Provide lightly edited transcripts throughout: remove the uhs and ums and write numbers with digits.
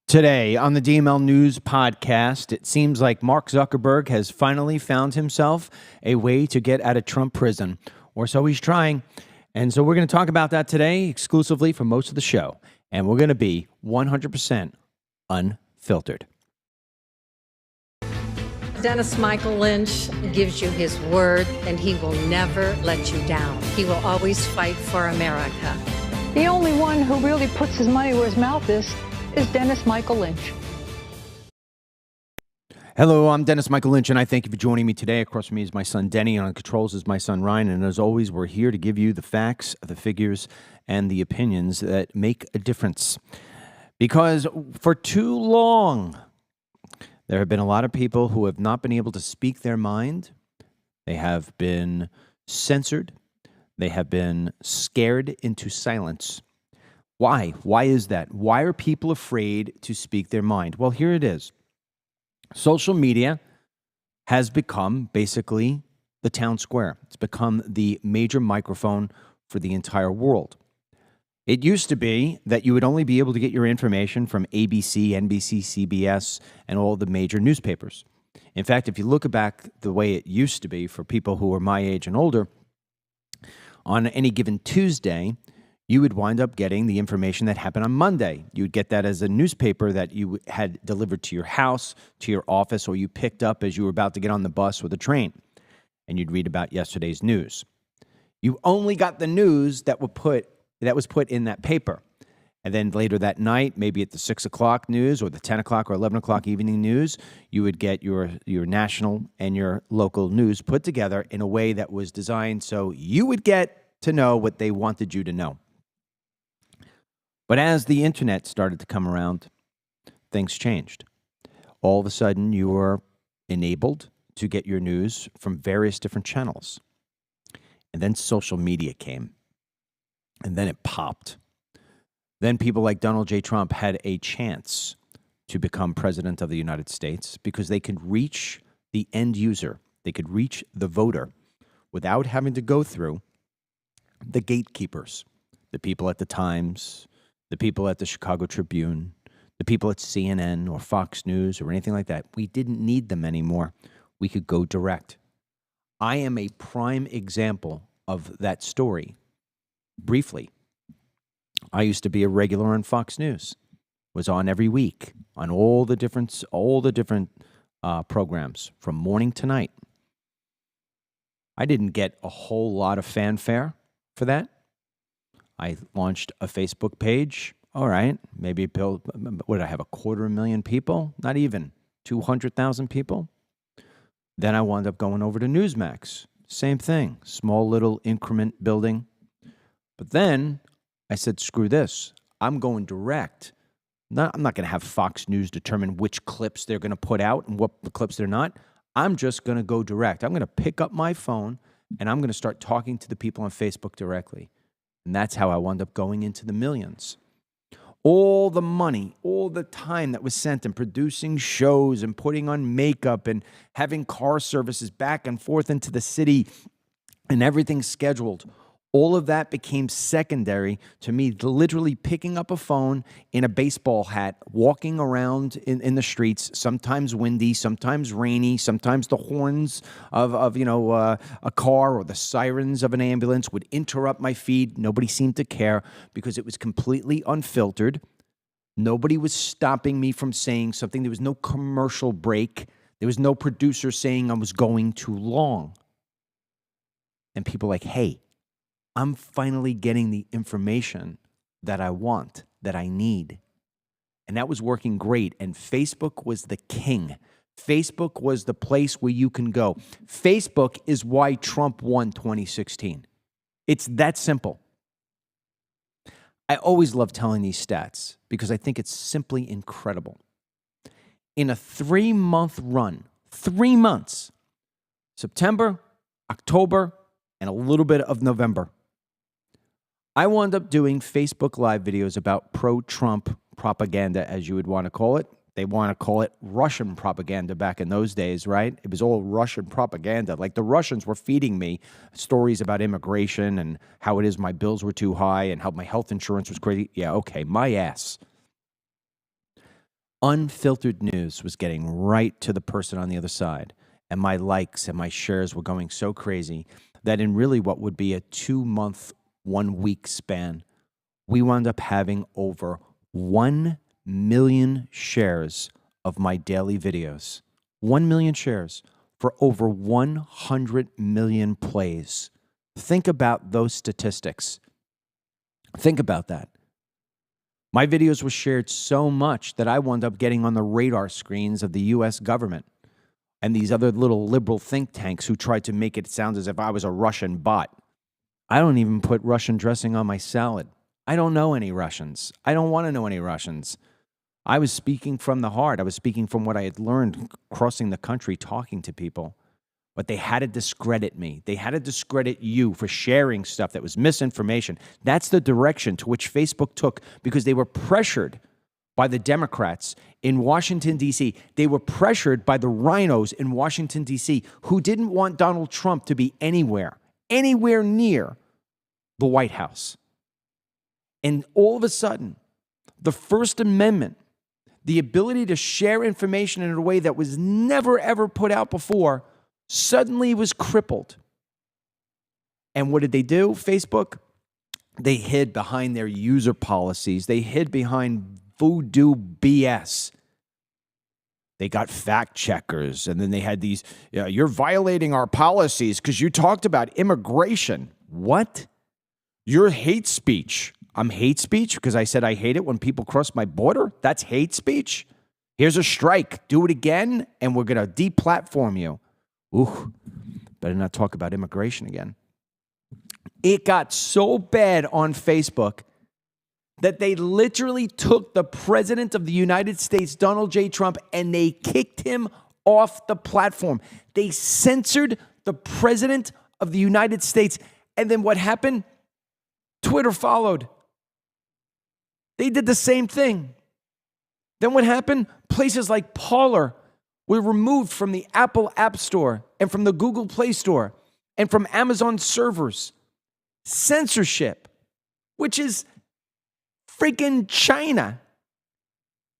Today on the DML News podcast, it seems like Mark Zuckerberg has finally found himself a way to get out of Trump prison, or so he's trying. And so we're going to talk about that today exclusively for most of the show. And we're going to be 100% unfiltered. Dennis Michael Lynch gives you his word, and he will never let you down. He will always fight for America. The only one who really puts his money where his mouth is Dennis Michael Lynch. Hello, I'm Dennis Michael Lynch, and I thank you for joining me today. Across from me is my son Denny, and on controls is my son Ryan. And as always, we're here to give you the facts, the figures, and the opinions that make a difference. Because for too long, there have been a lot of people who have not been able to speak their mind. They have been censored. They have been scared into silence. Why? Why is that? Why are people afraid to speak their mind? Well, here it is. Social media has become basically the town square. It's become the major microphone for the entire world. It used to be that you would only be able to get your information from ABC, NBC, CBS, and all the major newspapers. In fact, if you look back the way it used to be for people who are my age and older, on any given Tuesday, you would wind up getting the information that happened on Monday. You would get that as a newspaper that you had delivered to your house, to your office, or you picked up as you were about to get on the bus or the train, and you'd read about yesterday's news. You only got the news that was put in that paper. And then later that night, maybe at the 6 o'clock news or the 10 o'clock or 11 o'clock evening news, you would get your national and your local news put together in a way that was designed so you would get to know what they wanted you to know. But as the internet started to come around, things changed. All of a sudden, you were enabled to get your news from various different channels. And then social media came. And then it popped. Then people like Donald J. Trump had a chance to become president of the United States because they could reach the end user. They could reach the voter without having to go through the gatekeepers, the people at the Times, the people at the Chicago Tribune, the people at CNN or Fox News or anything like that. We didn't need them anymore. We could go direct. I am a prime example of that story. Briefly, I used to be a regular on Fox News. Was on every week on all the different programs from morning to night. I didn't get a whole lot of fanfare for that. I launched a Facebook page. All right, maybe what did I have, 250,000 people? Not even 200,000 people. Then I wound up going over to Newsmax. Same thing, small little increment building. But then I said, screw this. I'm going direct. I'm not going to have Fox News determine which clips they're going to put out and what the clips they're not. I'm just going to go direct. I'm going to pick up my phone and I'm going to start talking to the people on Facebook directly. And that's how I wound up going into the millions. All the money, all the time that was sent in producing shows and putting on makeup and having car services back and forth into the city and everything scheduled. All of that became secondary to me literally picking up a phone in a baseball hat, walking around in the streets, sometimes windy, sometimes rainy, sometimes the horns of a car or the sirens of an ambulance would interrupt my feed. Nobody seemed to care because it was completely unfiltered. Nobody was stopping me from saying something. There was no commercial break. There was no producer saying I was going too long. And people like, hey, I'm finally getting the information that I want, that I need. And that was working great. And Facebook was the king. Facebook was the place where you can go. Facebook is why Trump won 2016. It's that simple. I always love telling these stats because I think it's simply incredible. In a 3-month run, 3 months, September, October, and a little bit of November, I wound up doing Facebook Live videos about pro-Trump propaganda, as you would want to call it. They want to call it Russian propaganda back in those days, right? It was all Russian propaganda. Like the Russians were feeding me stories about immigration and how it is my bills were too high and how my health insurance was crazy. Yeah, okay, my ass. unfiltered news was getting right to the person on the other side. And my likes and my shares were going so crazy that in really what would be a 2-month, 1-week span, we wound up having over 1 million shares of my daily videos. 1 million shares for over 100 million plays. Think about those statistics. Think about that. My videos were shared so much that I wound up getting on the radar screens of the U.S. government and these other little liberal think tanks who tried to make it sound as if I was a Russian bot. I don't even put Russian dressing on my salad. I don't know any Russians. I don't want to know any Russians. I was speaking from the heart. I was speaking from what I had learned crossing the country, talking to people. But they had to discredit me. They had to discredit you for sharing stuff that was misinformation. That's the direction to which Facebook took because they were pressured by the Democrats in Washington, D.C. They were pressured by the rhinos in Washington, D.C., who didn't want Donald Trump to be anywhere near the White House. And all of a sudden, the First Amendment, the ability to share information in a way that was never, ever put out before, suddenly was crippled. And what did they do, Facebook? They hid behind their user policies. They hid behind voodoo BS. They got fact checkers, and then they had these, you're violating our policies because you talked about immigration. What? You're hate speech. I'm hate speech because I said I hate it when people cross my border? That's hate speech? Here's a strike. Do it again, and we're going to deplatform you. Ooh, better not talk about immigration again. It got so bad on Facebook that they literally took the president of the United States, Donald J. Trump, and they kicked him off the platform. They censored the president of the United States. And then what happened? Twitter followed. They did the same thing. Then what happened? Places like Parler were removed from the Apple App Store and from the Google Play Store and from Amazon servers. Censorship, which is freaking China,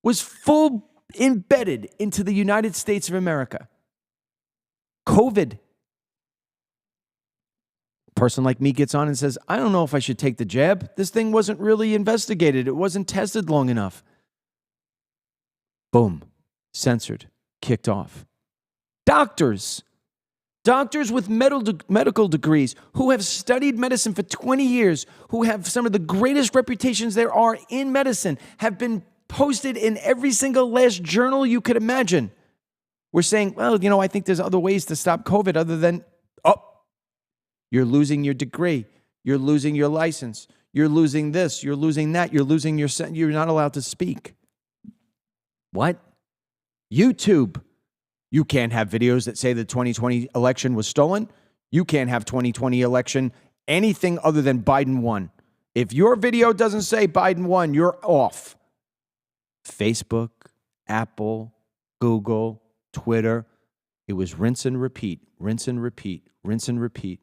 was full embedded into the United States of America. COVID. A person like me gets on and says, I don't know if I should take the jab. This thing wasn't really investigated. It wasn't tested long enough. Boom. Censored. Kicked off. Doctors with medical degrees who have studied medicine for 20 years, who have some of the greatest reputations there are in medicine, have been posted in every single last journal you could imagine. We're saying, well, I think there's other ways to stop COVID other than, you're losing your degree, you're losing your license, you're losing this, you're losing that, you're losing you're not allowed to speak. What? YouTube. You can't have videos that say the 2020 election was stolen. You can't have 2020 election anything other than Biden won. If your video doesn't say Biden won, you're off. Facebook, Apple, Google, Twitter. It was rinse and repeat, rinse and repeat, rinse and repeat.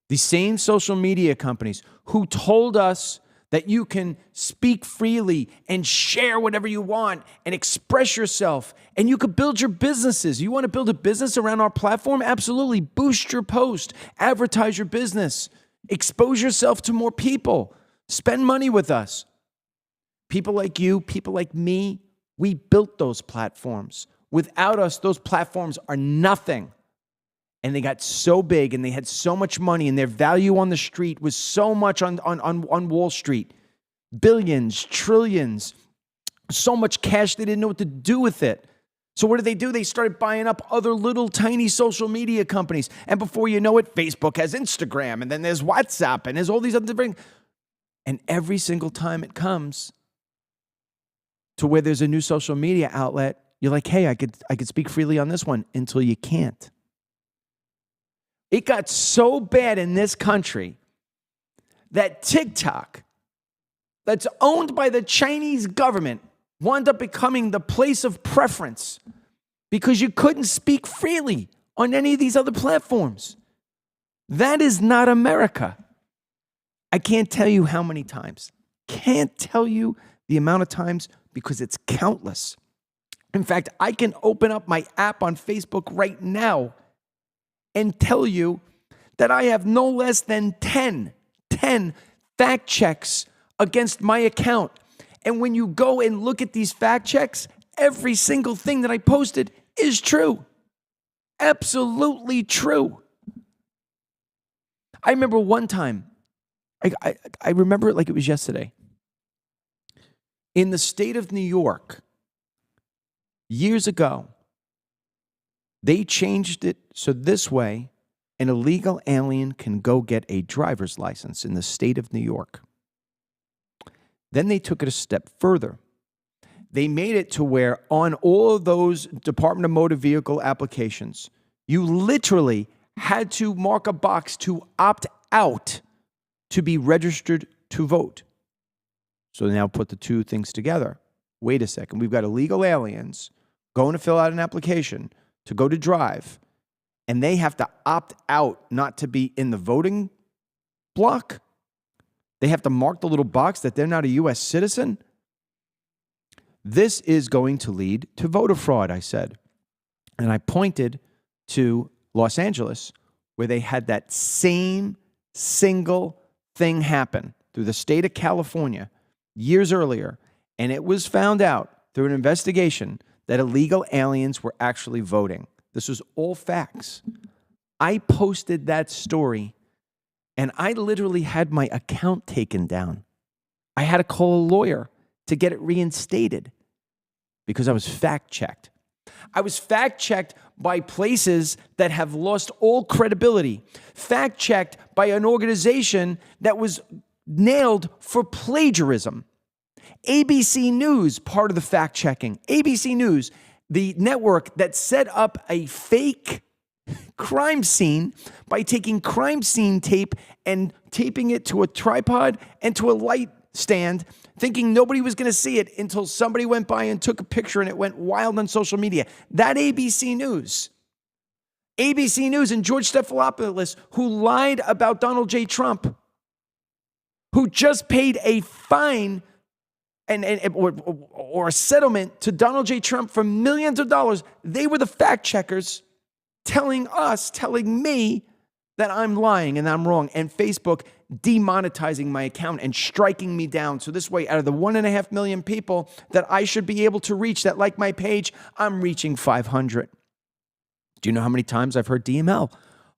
The same social media companies who told us that you can speak freely and share whatever you want and express yourself and you could build your businesses. You want to build a business around our platform? Absolutely. Boost your post, advertise your business, expose yourself to more people, spend money with us. People like you, people like me, we built those platforms. Without us, those platforms are nothing. And they got so big and they had so much money and their value on the street was so much on Wall Street. Billions, trillions, so much cash they didn't know what to do with it. So what did? They started buying up other little tiny social media companies. And before you know it, Facebook has Instagram and then there's WhatsApp and there's all these other different. And every single time it comes to where there's a new social media outlet, you're like, hey, I could speak freely on this one until you can't. It got so bad in this country that TikTok, that's owned by the Chinese government, wound up becoming the place of preference because you couldn't speak freely on any of these other platforms. That is not America. I can't tell you how many times. Can't tell you the amount of times because it's countless. In fact, I can open up my app on Facebook right now and tell you that I have no less than 10 fact checks against my account. And when you go and look at these fact checks, every single thing that I posted is true. Absolutely true. I remember one time, I remember it like it was yesterday. In the state of New York, years ago, they changed it so this way an illegal alien can go get a driver's license in the state of New York. Then they took it a step further. They made it to where on all of those Department of Motor Vehicle applications, you literally had to mark a box to opt out to be registered to vote. So now put the two things together. Wait a second. We've got illegal aliens going to fill out an application to go to drive, and they have to opt out not to be in the voting block. They have to mark the little box that they're not a U.S. citizen. This is going to lead to voter fraud, I said. And I pointed to Los Angeles, where they had that same single thing happen through the state of California years earlier. And it was found out through an investigation that illegal aliens were actually voting. This was all facts. I posted that story, and I literally had my account taken down. I had to call a lawyer to get it reinstated because I was fact-checked. I was fact-checked by places that have lost all credibility, fact-checked by an organization that was nailed for plagiarism. ABC News, part of the fact-checking. ABC News, the network that set up a fake crime scene by taking crime scene tape and taping it to a tripod and to a light stand, thinking nobody was going to see it until somebody went by and took a picture and it went wild on social media. That ABC News and George Stephanopoulos, who lied about Donald J. Trump, who just paid a fine or a settlement to Donald J. Trump for millions of dollars. They were the fact checkers telling me that I'm lying and I'm wrong, and Facebook demonetizing my account and striking me down. So this way, out of the 1.5 million people that I should be able to reach that like my page, I'm reaching 500. Do you know how many times I've heard DML?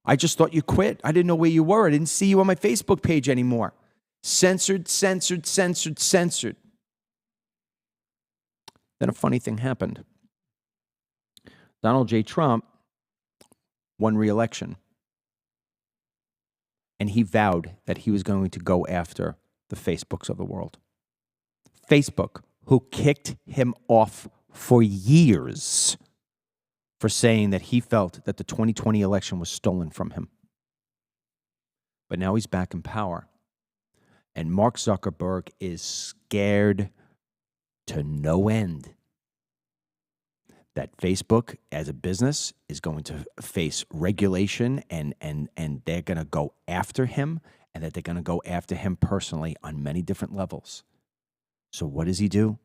I just thought you quit. I didn't know where you were. I didn't see you on my Facebook page anymore. Censored. Then a funny thing happened. Donald J. Trump won re-election. And he vowed that he was going to go after the Facebooks of the world. Facebook, who kicked him off for years for saying that he felt that the 2020 election was stolen from him. But now he's back in power. And Mark Zuckerberg is scared to no end that Facebook as a business is going to face regulation and they're going to go after him, and that they're going to go after him personally on many different levels. So what does he do?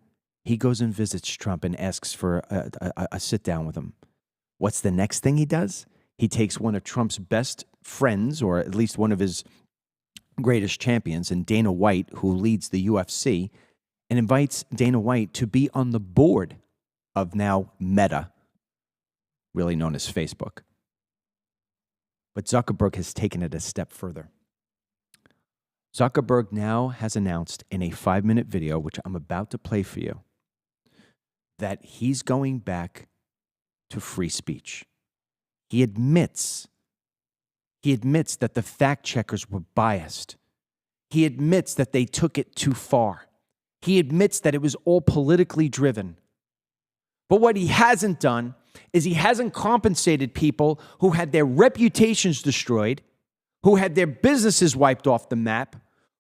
He goes and visits Trump and asks for a sit down with him. What's the next thing he does? He takes one of Trump's best friends, or at least one of his greatest champions, and Dana White, who leads the UFC, and invites Dana White to be on the board of now Meta, really known as Facebook. But Zuckerberg has taken it a step further. Zuckerberg now has announced in a 5-minute video, which I'm about to play for you, that he's going back to free speech. He admits that the fact checkers were biased. He admits that they took it too far. He admits that it was all politically driven. But what he hasn't done is he hasn't compensated people who had their reputations destroyed, who had their businesses wiped off the map,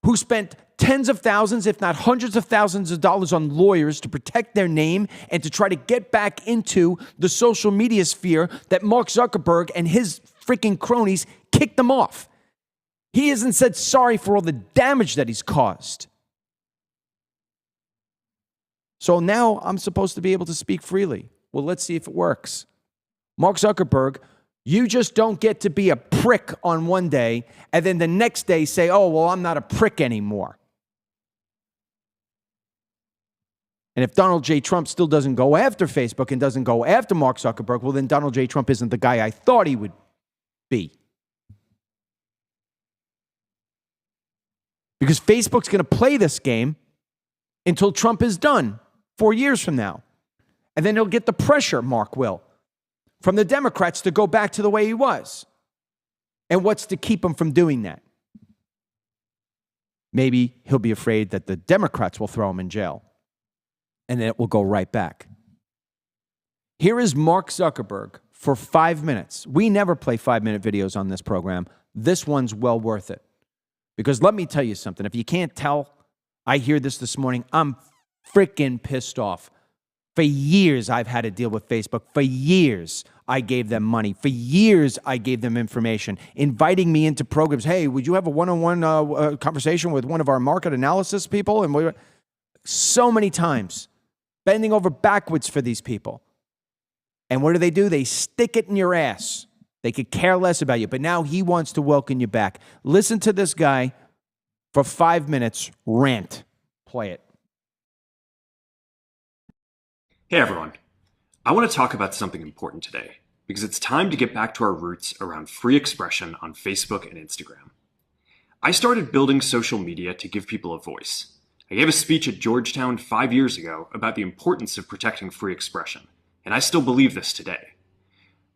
who spent tens of thousands, if not hundreds of thousands of dollars on lawyers to protect their name and to try to get back into the social media sphere that Mark Zuckerberg and his freaking cronies kicked them off. He hasn't said sorry for all the damage that he's caused. So now I'm supposed to be able to speak freely. Well, let's see if it works. Mark Zuckerberg, you just don't get to be a prick on one day and then the next day say, oh, well, I'm not a prick anymore. And if Donald J. Trump still doesn't go after Facebook and doesn't go after Mark Zuckerberg, well, then Donald J. Trump isn't the guy I thought he would be. Because Facebook's going to play this game until Trump is done 4 years from now. And then he'll get the pressure, Mark will, from the Democrats to go back to the way he was. And what's to keep him from doing that? Maybe he'll be afraid that the Democrats will throw him in jail. And then it will go right back. Here is Mark Zuckerberg for 5 minutes. We never play 5-minute videos on this program. This one's well worth it. Because let me tell you something. If you can't tell, I hear this morning. I'm freaking pissed off. For years, I've had to deal with Facebook. For years, I gave them money. For years, I gave them information, inviting me into programs. Hey, would you have a one-on-one conversation with one of our market analysis people? And so many times, bending over backwards for these people. And what do? They stick it in your ass. They could care less about you. But now he wants to welcome you back. Listen to this guy for 5 minutes rant. Play it. Hey everyone, I want to talk about something important today because it's time to get back to our roots around free expression on Facebook and Instagram. I started building social media to give people a voice. I gave a speech at Georgetown 5 years ago about the importance of protecting free expression, and I still believe this today.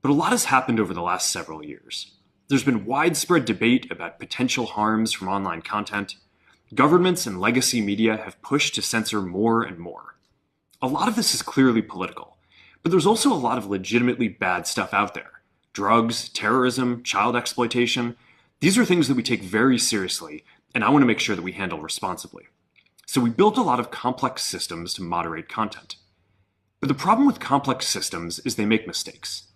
But a lot has happened over the last several years. There's been widespread debate about potential harms from online content. Governments and legacy media have pushed to censor more and more. A lot of this is clearly political, but there's also a lot of legitimately bad stuff out there. Drugs, terrorism, child exploitation. These are things that we take very seriously, and I want to make sure that we handle responsibly. So we built a lot of complex systems to moderate content. But the problem with complex systems is they make mistakes.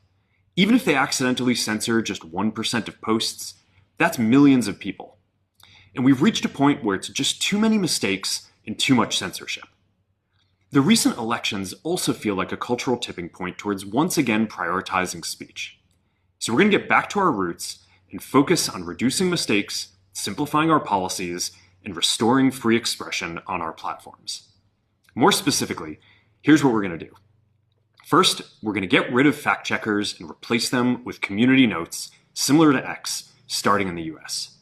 Even if they accidentally censor just 1% of posts, that's millions of people. And we've reached a point where it's just too many mistakes and too much censorship. The recent elections also feel like a cultural tipping point towards once again prioritizing speech. So we're going to get back to our roots and focus on reducing mistakes, simplifying our policies, and restoring free expression on our platforms. More specifically, here's what we're going to do. First, we're going to get rid of fact checkers and replace them with community notes similar to X, starting in the US.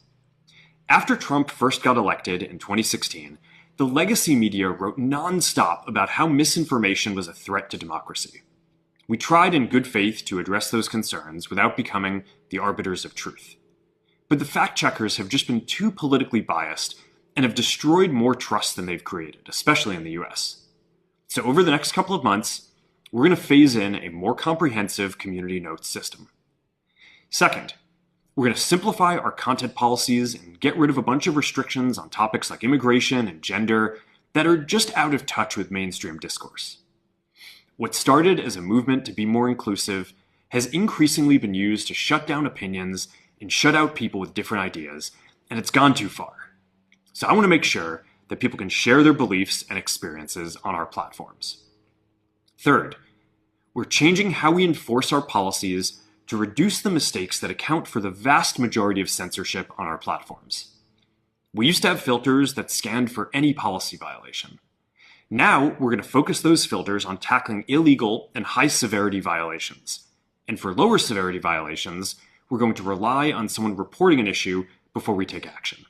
After Trump first got elected in 2016, the legacy media wrote nonstop about how misinformation was a threat to democracy. We tried in good faith to address those concerns without becoming the arbiters of truth. But the fact checkers have just been too politically biased and have destroyed more trust than they've created, especially in the US. So over the next couple of months, we're going to phase in a more comprehensive community notes system. Second, we're going to simplify our content policies and get rid of a bunch of restrictions on topics like immigration and gender that are just out of touch with mainstream discourse. What started as a movement to be more inclusive has increasingly been used to shut down opinions and shut out people with different ideas, and it's gone too far. So I want to make sure that people can share their beliefs and experiences on our platforms. Third, we're changing how we enforce our policies to reduce the mistakes that account for the vast majority of censorship on our platforms. We used to have filters that scanned for any policy violation. Now, we're going to focus those filters on tackling illegal and high-severity violations. And for lower severity violations, we're going to rely on someone reporting an issue before we take action.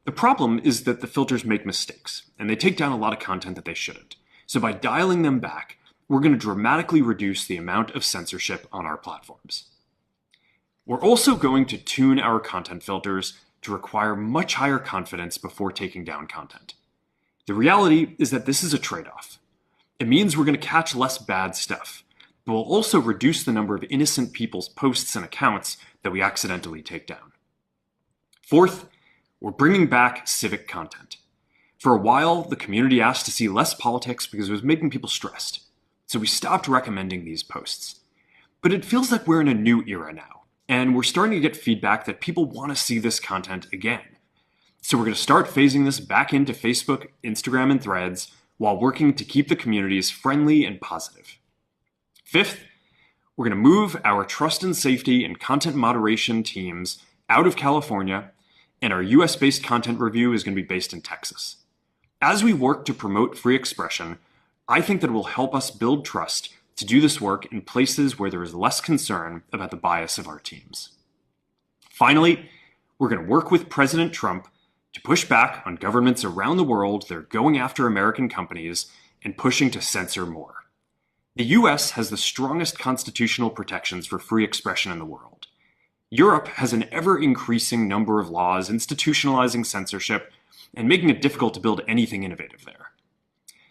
The problem is that the filters make mistakes, and they take down a lot of content that they shouldn't. So by dialing them back, we're going to dramatically reduce the amount of censorship on our platforms. We're also going to tune our content filters to require much higher confidence before taking down content. The reality is that this is a trade-off. It means we're going to catch less bad stuff, but we'll also reduce the number of innocent people's posts and accounts that we accidentally take down. Fourth, we're bringing back civic content. For a while, the community asked to see less politics because it was making people stressed. So we stopped recommending these posts. But it feels like we're in a new era now, and we're starting to get feedback that people want to see this content again. So we're going to start phasing this back into Facebook, Instagram, and Threads, while working to keep the communities friendly and positive. Fifth, we're going to move our trust and safety and content moderation teams out of California, and our US-based content review is going to be based in Texas. As we work to promote free expression, I think that it will help us build trust to do this work in places where there is less concern about the bias of our teams. Finally, we're going to work with President Trump to push back on governments around the world that are going after American companies and pushing to censor more. The US has the strongest constitutional protections for free expression in the world. Europe has an ever-increasing number of laws institutionalizing censorship and making it difficult to build anything innovative there.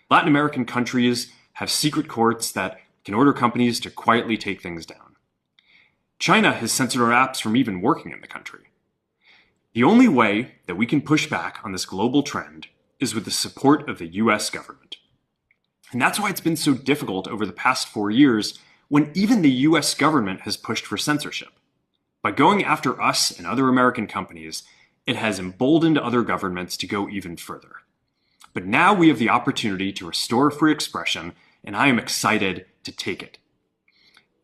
Latin American countries have secret courts that can order companies to quietly take things down. China has censored our apps from even working in the country. The only way that we can push back on this global trend is with the support of the US government. And that's why it's been so difficult over the past 4 years when even the US government has pushed for censorship. By going after us and other American companies, it has emboldened other governments to go even further. But now we have the opportunity to restore free expression, and I am excited to take it.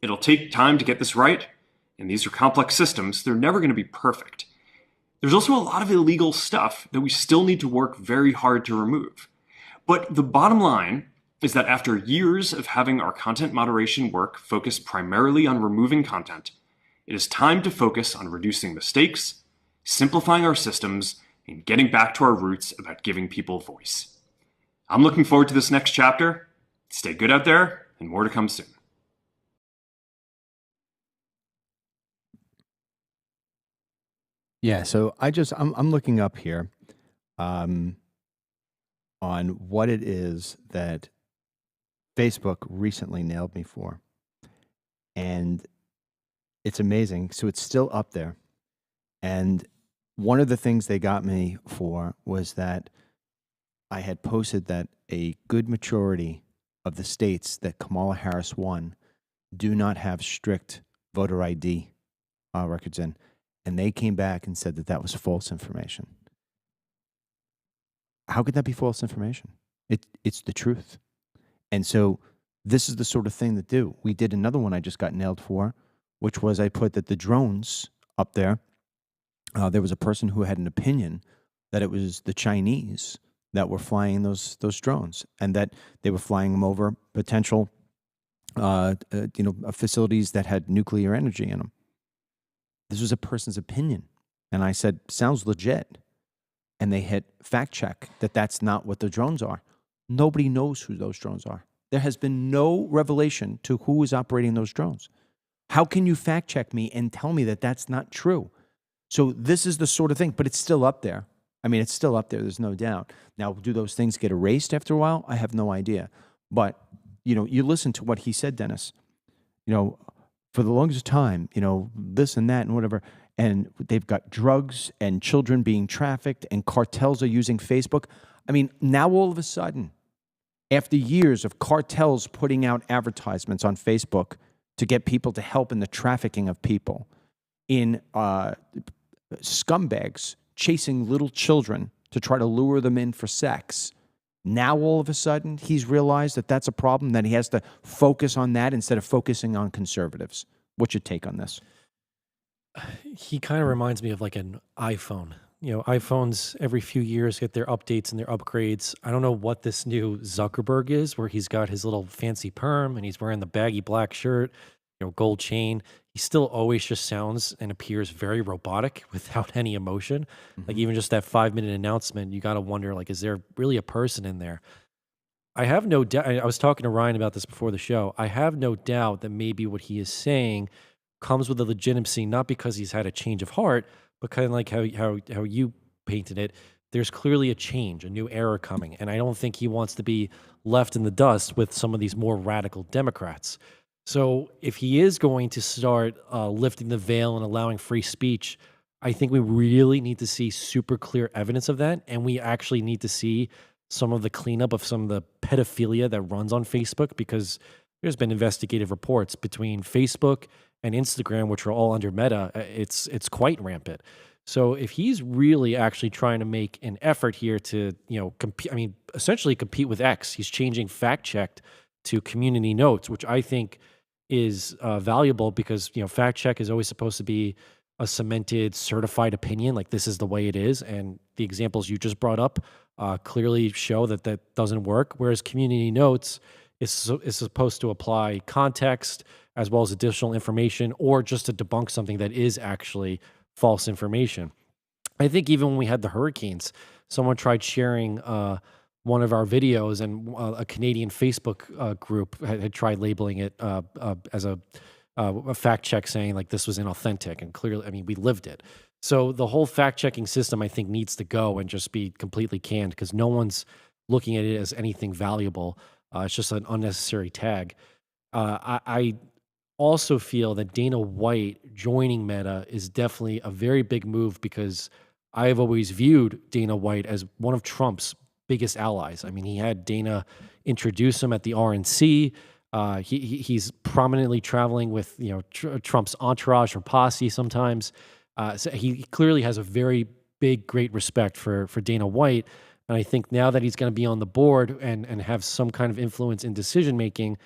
It'll take time to get this right, and these are complex systems. They're never going to be perfect. There's also a lot of illegal stuff that we still need to work very hard to remove. But the bottom line is that after years of having our content moderation work focus primarily on removing content, it is time to focus on reducing mistakes, simplifying our systems, and getting back to our roots about giving people voice. I'm looking forward to this next chapter. Stay good out there, and more to come soon. Yeah, so I'm looking up here on what it is that Facebook recently nailed me for. And it's amazing. So it's still up there. And one of the things they got me for was that I had posted that a good majority of the states that Kamala Harris won do not have strict voter ID records in. And they came back and said that that was false information. How could that be false information? It's the truth. And so this is the sort of thing that do. We did another one I just got nailed for, which was I put that the drones up there, there was a person who had an opinion that it was the Chinese that were flying those drones, and that they were flying them over potential facilities that had nuclear energy in them. This was a person's opinion. And I said, sounds legit. And they hit fact check that that's not what the drones are. Nobody knows who those drones are. There has been no revelation to who is operating those drones. How can you fact check me and tell me that that's not true? So this is the sort of thing, but it's still up there. I mean, it's still up there. There's no doubt. Now, do those things get erased after a while? I have no idea. But, you listen to what he said, Dennis. For the longest time, this and that and whatever, and they've got drugs and children being trafficked and cartels are using Facebook. I mean, now all of a sudden, after years of cartels putting out advertisements on Facebook to get people to help in the trafficking of people, in scumbags chasing little children to try to lure them in for sex, now all of a sudden he's realized that that's a problem, that he has to focus on that instead of focusing on conservatives. What's your take on this? He kind of reminds me of like an iPhone. iPhones every few years get their updates and their upgrades. I don't know what this new Zuckerberg is, where he's got his little fancy perm and he's wearing the baggy black shirt, gold chain. He still always just sounds and appears very robotic without any emotion. Mm-hmm. Like even just that 5-minute announcement, you got to wonder, like, is there really a person in there? I have no doubt. I was talking to Ryan about this before the show. I have no doubt that maybe what he is saying comes with a legitimacy, not because he's had a change of heart, but kind of like how you painted it. There's clearly a change, a new era coming. And I don't think he wants to be left in the dust with some of these more radical Democrats. So if he is going to start lifting the veil and allowing free speech, I think we really need to see super clear evidence of that. And we actually need to see some of the cleanup of some of the pedophilia that runs on Facebook, because there's been investigative reports between Facebook and Instagram, which are all under Meta. It's quite rampant. So if he's really actually trying to make an effort here to, compete, essentially compete with X, he's changing fact checked to community notes, which I think is valuable because, fact check is always supposed to be a cemented, certified opinion. Like this is the way it is. And the examples you just brought up clearly show that that doesn't work. Whereas community notes is supposed to apply context as well as additional information or just to debunk something that is actually false information. I think even when we had the hurricanes, someone tried sharing one of our videos, and a Canadian Facebook group had tried labeling it as a fact check, saying like this was inauthentic, and clearly, we lived it. So the whole fact checking system, I think, needs to go and just be completely canned because no one's looking at it as anything valuable. It's just an unnecessary tag. I also feel that Dana White joining Meta is definitely a very big move because I have always viewed Dana White as one of Trump's biggest allies. He had Dana introduce him at the RNC. He's prominently traveling with Trump's entourage or posse sometimes. So he clearly has a very big, great respect for Dana White. And I think now that he's going to be on the board and have some kind of influence in decision making,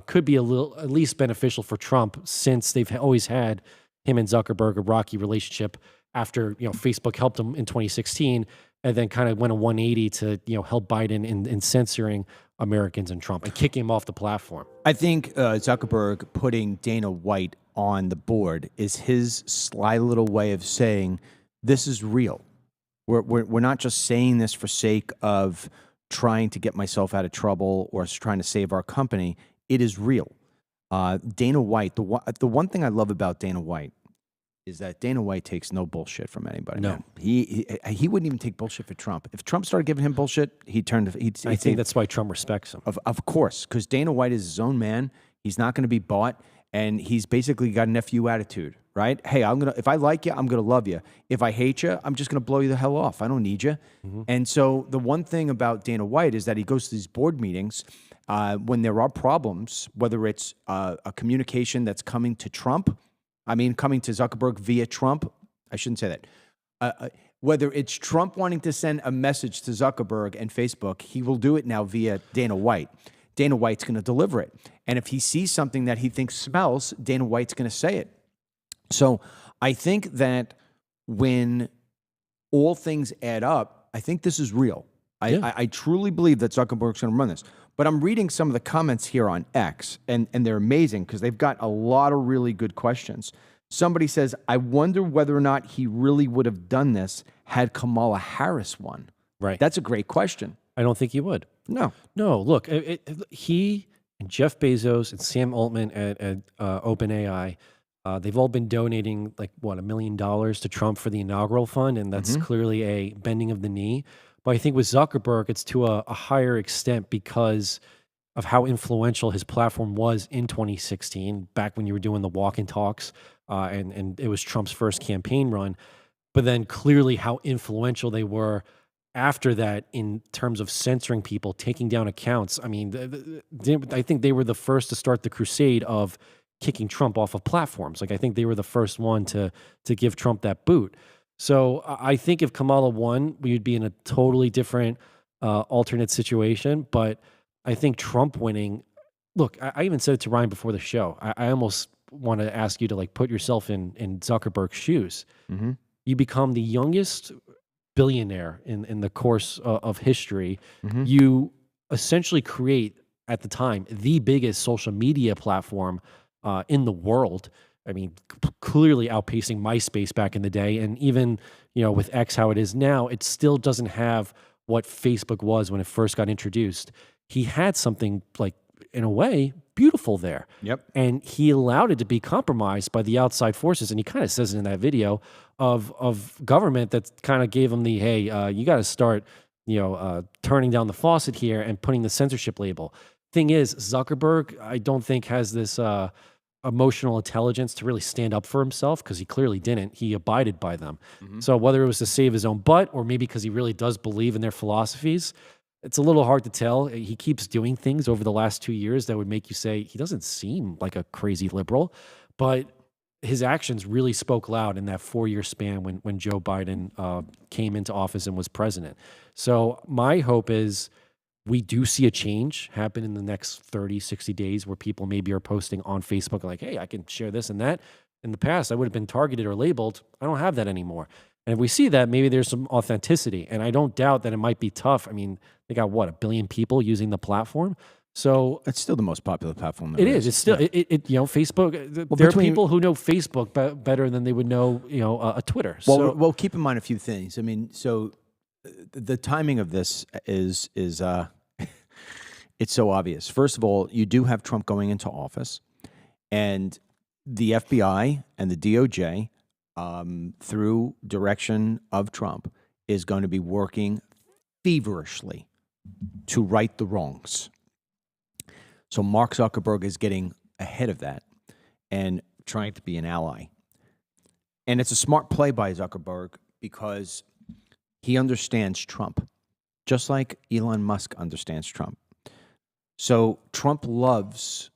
could be at least beneficial for Trump since they've always had him and Zuckerberg a rocky relationship after Facebook helped him in 2016 and then kind of went a 180 to help Biden in censoring Americans and Trump and kicking him off the platform. I think Zuckerberg putting Dana White on the board is his sly little way of saying this is real. We're not just saying this for sake of trying to get myself out of trouble or trying to save our company. It is real. Dana White, the one thing I love about Dana White is that Dana White takes no bullshit from anybody. No. Man. He wouldn't even take bullshit for Trump. If Trump started giving him bullshit, I think that's why Trump respects him. Of course, because Dana White is his own man. He's not going to be bought, and he's basically got an FU attitude, right? Hey, if I like you, I'm going to love you. If I hate you, I'm just going to blow you the hell off. I don't need you. Mm-hmm. And so the one thing about Dana White is that he goes to these board meetings when there are problems, whether it's a communication that's coming to Trump, coming to Zuckerberg via Trump. I shouldn't say that. Whether it's Trump wanting to send a message to Zuckerberg and Facebook, he will do it now via Dana White. Dana White's going to deliver it. And if he sees something that he thinks smells, Dana White's going to say it. So I think that when all things add up, I think this is real. I truly believe that Zuckerberg's going to run this. But I'm reading some of the comments here on X, and they're amazing because they've got a lot of really good questions. Somebody says, I wonder whether or not he really would have done this had Kamala Harris won. Right. That's a great question. I don't think he would. No. Look, he and Jeff Bezos and Sam Altman at OpenAI, they've all been donating $1 million to Trump for the inaugural fund, and that's clearly a bending of the knee. But I think with Zuckerberg, it's to a higher extent because of how influential his platform was in 2016, back when you were doing the walk and talks, and it was Trump's first campaign run. But then clearly how influential they were after that in terms of censoring people, taking down accounts. I think they were the first to start the crusade of kicking Trump off of platforms. I think they were the first one to give Trump that boot. So I think if Kamala won, we would be in a totally different alternate situation. But I think Trump winning, look, I even said it to Ryan before the show. I almost want to ask you to put yourself in Zuckerberg's shoes. Mm-hmm. You become the youngest billionaire in the course of history. Mm-hmm. You essentially create, at the time, the biggest social media platform in the world. Clearly outpacing MySpace back in the day. And even, with X, how it is now, it still doesn't have what Facebook was when it first got introduced. He had something in a way, beautiful there. Yep. And he allowed it to be compromised by the outside forces. And he kind of says it in that video of government that kind of gave him the, hey, you got to start, turning down the faucet here and putting the censorship label. Thing is, Zuckerberg, I don't think has this emotional intelligence to really stand up for himself, because he clearly didn't. He abided by them. Mm-hmm. So whether it was to save his own butt or maybe because he really does believe in their philosophies, it's a little hard to tell. He keeps doing things over the last 2 years that would make you say he doesn't seem like a crazy liberal. But his actions really spoke loud in that 4-year span when Joe Biden came into office and was president. So my hope is we do see a change happen in the next 30, 60 days where people maybe are posting on Facebook like, hey, I can share this and that. In the past, I would have been targeted or labeled. I don't have that anymore. And if we see that, maybe there's some authenticity. And I don't doubt that it might be tough. I mean, they got what, 1 billion people using the platform? So It's still the most popular platform there it is. It's still, Facebook. There are people who know Facebook better than they would know, a Twitter. Well, keep in mind a few things. I mean, so the timing of this is it's so obvious. First of all, you do have Trump going into office, and the FBI and the DOJ, through direction of Trump, is going to be working feverishly to right the wrongs. So Mark Zuckerberg is getting ahead of that and trying to be an ally. And it's a smart play by Zuckerberg because he understands Trump, just like Elon Musk understands Trump. So Trump loves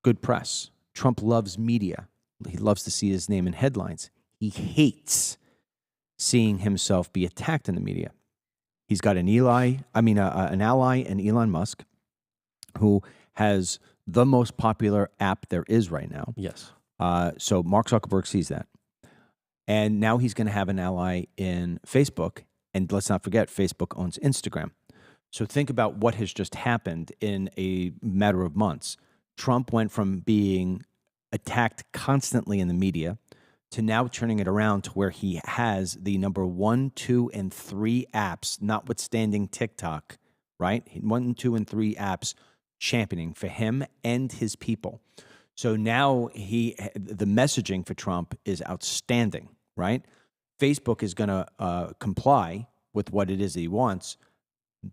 good press. Trump loves media. He loves to see his name in headlines. He hates seeing himself be attacked in the media. He's got an ally in Elon Musk, who has the most popular app there is right now. yes. So Mark Zuckerberg sees that. And now he's going to have an ally in Facebook. And let's not forget, Facebook owns Instagram. So think about what has just happened in a matter of months. Trump went from being attacked constantly in the media to now turning it around to where he has the number 1, 2, and 3 apps, notwithstanding TikTok, right? 1, 2, and 3 apps championing for him and his people. So now the messaging for Trump is outstanding, right? Facebook is going to comply with what it is that he wants,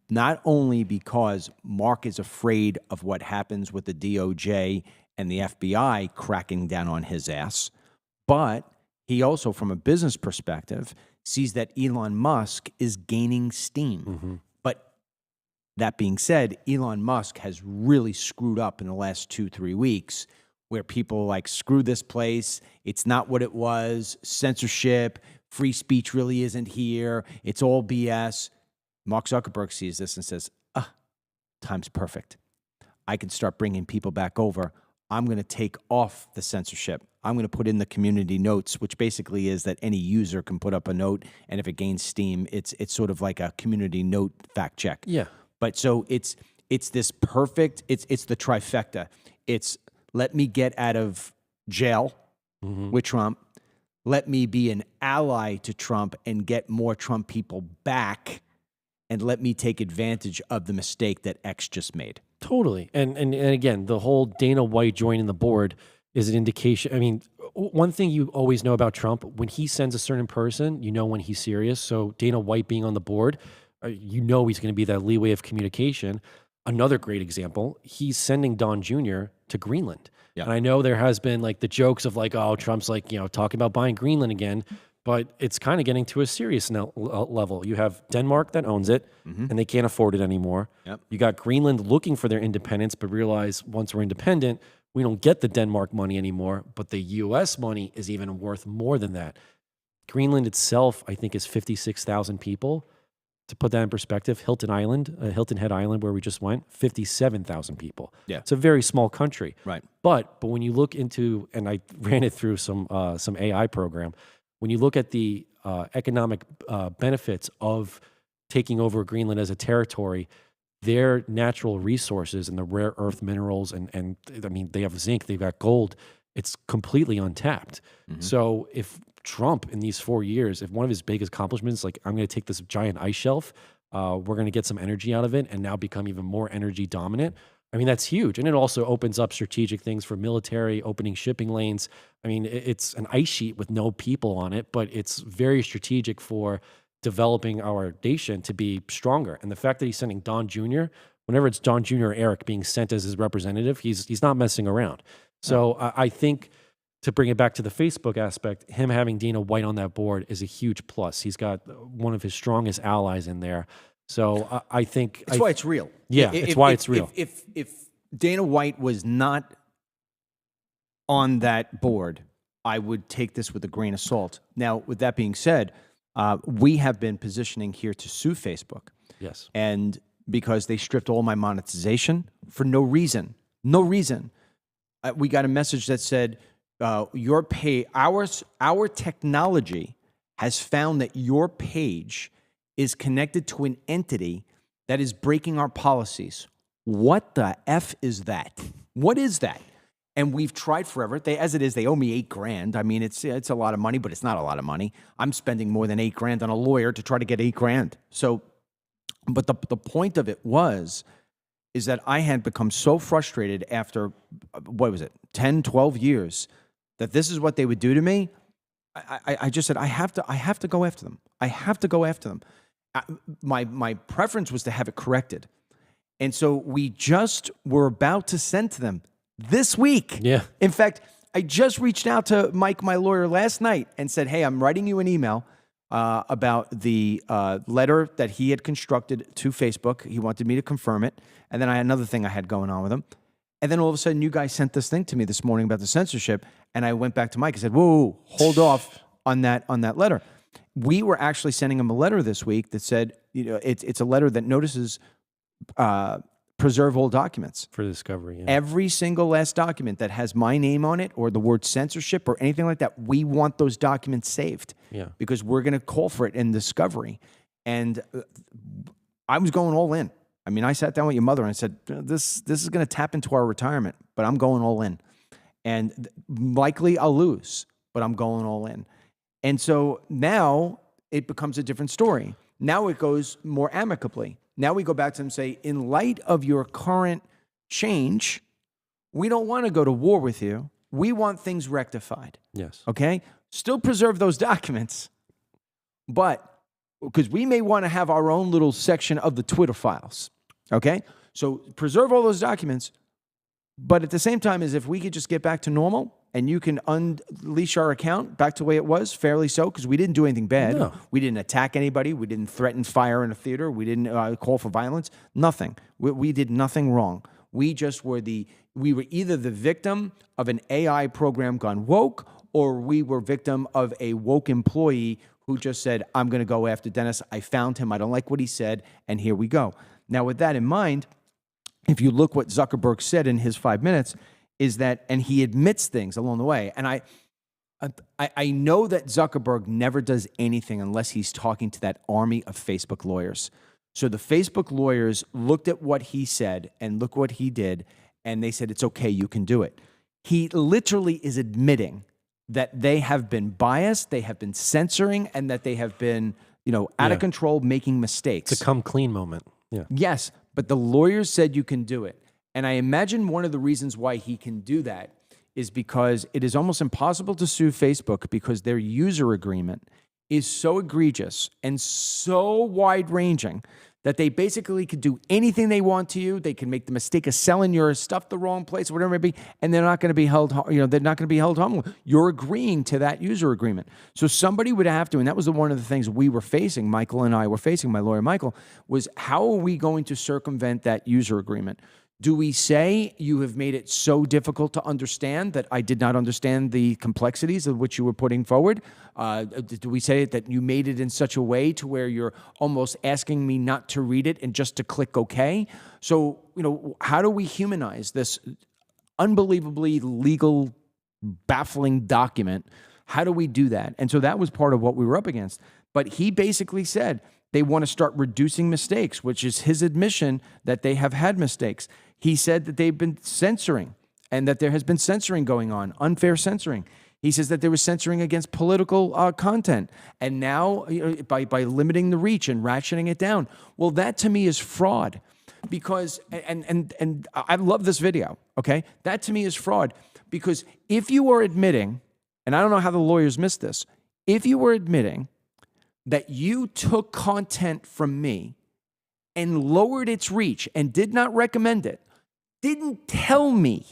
not only because Mark is afraid of what happens with the DOJ and the FBI cracking down on his ass, but he also, from a business perspective, sees that Elon Musk is gaining steam. Mm-hmm. But that being said, Elon Musk has really screwed up in the last 2-3 weeks, where people are like, screw this place, it's not what it was, censorship, free speech really isn't here, it's all BS. Mark Zuckerberg sees this and says, time's perfect. I can start bringing people back over. I'm going to take off the censorship. I'm going to put in the community notes, which basically is that any user can put up a note, and if it gains steam, it's sort of like a community note fact check. Yeah. But so it's this perfect, it's the trifecta. It's let me get out of jail with Trump. Let me be an ally to Trump and get more Trump people back. And let me take advantage of the mistake that X just made. Totally. And again, the whole Dana White joining the board is an indication. I mean, one thing you always know about Trump, when he sends a certain person, you know when he's serious. So Dana White being on the board, you know he's going to be that leeway of communication. Another great example, he's sending Don Jr. to Greenland. Yeah. And I know there has been like the jokes of like, oh, Trump's like, talking about buying Greenland again. But it's kind of getting to a serious level. You have Denmark that owns it, and they can't afford it anymore. Yep. You got Greenland looking for their independence, but realize once we're independent, we don't get the Denmark money anymore, but the U.S. money is even worth more than that. Greenland itself, I think, is 56,000 people. To put that in perspective, Hilton Head Island, where we just went, 57,000 people. Yeah. It's a very small country. Right. But when you look into, and I ran it through some AI program, when you look at the economic benefits of taking over Greenland as a territory, their natural resources and the rare earth minerals, and I mean, they have zinc, they've got gold, it's completely untapped. So if Trump in these 4 years, if one of his big accomplishments, like I'm going to take this giant ice shelf, we're going to get some energy out of it and now become even more energy dominant, I mean, that's huge. And it also opens up strategic things for military, opening shipping lanes. I mean, it's an ice sheet with no people on it, but it's very strategic for developing our nation to be stronger. And the fact that he's sending Don Jr., whenever it's Don Jr. or Eric being sent as his representative, he's not messing around. So I think to bring it back to the Facebook aspect, him having Dana White on that board is a huge plus. He's got one of his strongest allies in there. So I think That's why it's real. Yeah, it's why it's real. If Dana White was not on that board, I would take this with a grain of salt. Now, with that being said, we have been positioning here to sue Facebook. Yes. And because they stripped all my monetization for no reason. No reason. We got a message that said, our technology has found that your page is connected to an entity that is breaking our policies. What the F is that? What is that? And we've tried forever. As it is, they owe me $8,000. I mean, it's a lot of money, but it's not a lot of money. I'm spending more than $8,000 on a lawyer to try to get $8,000. So, but the point of it is that I had become so frustrated after, 10, 12 years, that this is what they would do to me. I just said, I have to go after them. I have to go after them. My preference was to have it corrected. And so we just were about to send to them this week. Yeah. In fact, I just reached out to Mike, my lawyer, last night and said, hey, I'm writing you an email about the letter that he had constructed to Facebook. He wanted me to confirm it. And then I had another thing I had going on with him. And then all of a sudden, you guys sent this thing to me this morning about the censorship. And I went back to Mike and said, whoa, hold off on that letter. We were actually sending him a letter this week that said, it's a letter that notices preserve all documents. For discovery, yeah. Every single last document that has my name on it or the word censorship or anything like that, we want those documents saved. Yeah. Because we're going to call for it in discovery. And I was going all in. I mean, I sat down with your mother and I said, this is going to tap into our retirement, but I'm going all in. And likely I'll lose, but I'm going all in. And so now it becomes a different story. Now it goes more amicably. Now we go back to them and say, in light of your current change, we don't want to go to war with you. We want things rectified. Yes. Okay? Still preserve those documents, but because we may want to have our own little section of the Twitter files. Okay? So preserve all those documents, but at the same time, as if we could just get back to normal and you can unleash our account back to the way it was, fairly so, because we didn't do anything bad. No. We didn't attack anybody. We didn't threaten fire in a theater. We didn't call for violence. Nothing. We did nothing wrong. We just were we were either the victim of an AI program gone woke, or we were victim of a woke employee who just said, I'm going to go after Dennis. I found him. I don't like what he said, and here we go. Now, with that in mind, if you look what Zuckerberg said in his 5 minutes, is that, and he admits things along the way. And I know that Zuckerberg never does anything unless he's talking to that army of Facebook lawyers. So the Facebook lawyers looked at what he said and look what he did, and they said, it's okay, you can do it. He literally is admitting that they have been biased, they have been censoring, and that they have been, out of control, making mistakes. It's a come clean moment. Yeah. Yes, but the lawyers said you can do it. And I imagine one of the reasons why he can do that is because it is almost impossible to sue Facebook because their user agreement is so egregious and so wide-ranging that they basically could do anything they want to you. They can make the mistake of selling your stuff the wrong place, whatever it may be, and they're not going to be held. They're not going to be held harmful. You're agreeing to that user agreement. So somebody would have to, and that was one of the things we were facing. Michael and I were facing. My lawyer Michael was, how are we going to circumvent that user agreement? Do we say you have made it so difficult to understand that I did not understand the complexities of which you were putting forward? Do we say that you made it in such a way to where you're almost asking me not to read it and just to click OK? So, how do we humanize this unbelievably legal, baffling document? How do we do that? And so that was part of what we were up against. But he basically said they want to start reducing mistakes, which is his admission that they have had mistakes. He said that they've been censoring and that there has been censoring going on, unfair censoring. He says that there was censoring against political content. And now by limiting the reach and ratcheting it down. Well, that to me is fraud because, and I love this video, okay? That to me is fraud because if you are admitting, and I don't know how the lawyers missed this, if you were admitting that you took content from me and lowered its reach and did not recommend it, didn't tell me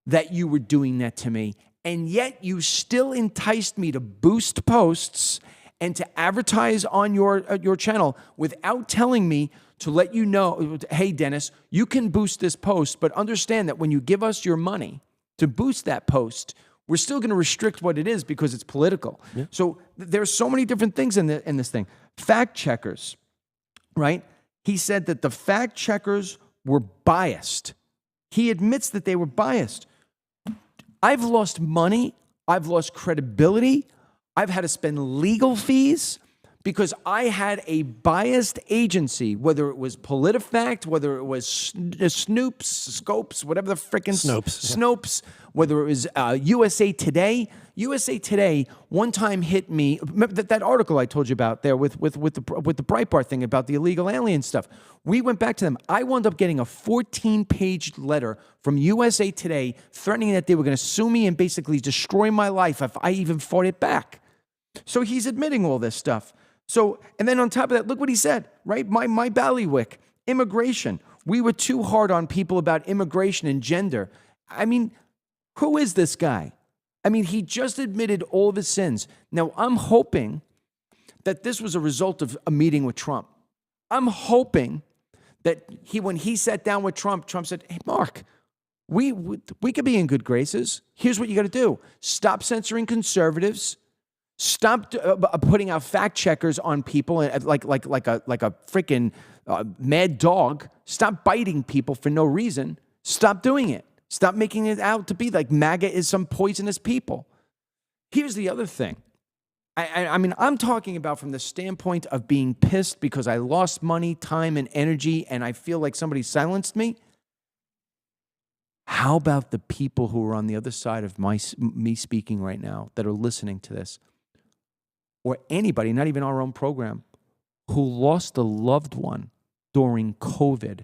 that you were doing that to me, and yet you still enticed me to boost posts and to advertise on your channel without telling me to let you know, hey, Dennis, you can boost this post, but understand that when you give us your money to boost that post, We're still going to restrict what it is because it's political. Yeah. So there's so many different things in this thing. Fact checkers, right? He said that the fact checkers were biased. He admits that they were biased. I've lost money. I've lost credibility. I've had to spend legal fees because I had a biased agency, whether it was PolitiFact, whether it was Snopes, Scopes, whatever the frickin' Snopes, whether it was USA Today. USA Today one time hit me. Remember that article I told you about there with the Breitbart thing about the illegal alien stuff. We went back to them. I wound up getting a 14-page letter from USA Today threatening that they were going to sue me and basically destroy my life if I even fought it back. So he's admitting all this stuff. So, and then on top of that, look what he said, right? My ballywick, immigration. We were too hard on people about immigration and gender. I mean, who is this guy? I mean, he just admitted all of his sins. Now, I'm hoping that this was a result of a meeting with Trump. I'm hoping that when he sat down with Trump, Trump said, hey, Mark, we could be in good graces. Here's what you got to do. Stop censoring conservatives. Stop putting out fact checkers on people like a freaking mad dog. Stop biting people for no reason. Stop doing it. Stop making it out to be like MAGA is some poisonous people. Here's the other thing. I mean, I'm talking about from the standpoint of being pissed because I lost money, time, and energy, and I feel like somebody silenced me. How about the people who are on the other side of me speaking right now that are listening to this? Or anybody, not even our own program, who lost a loved one during COVID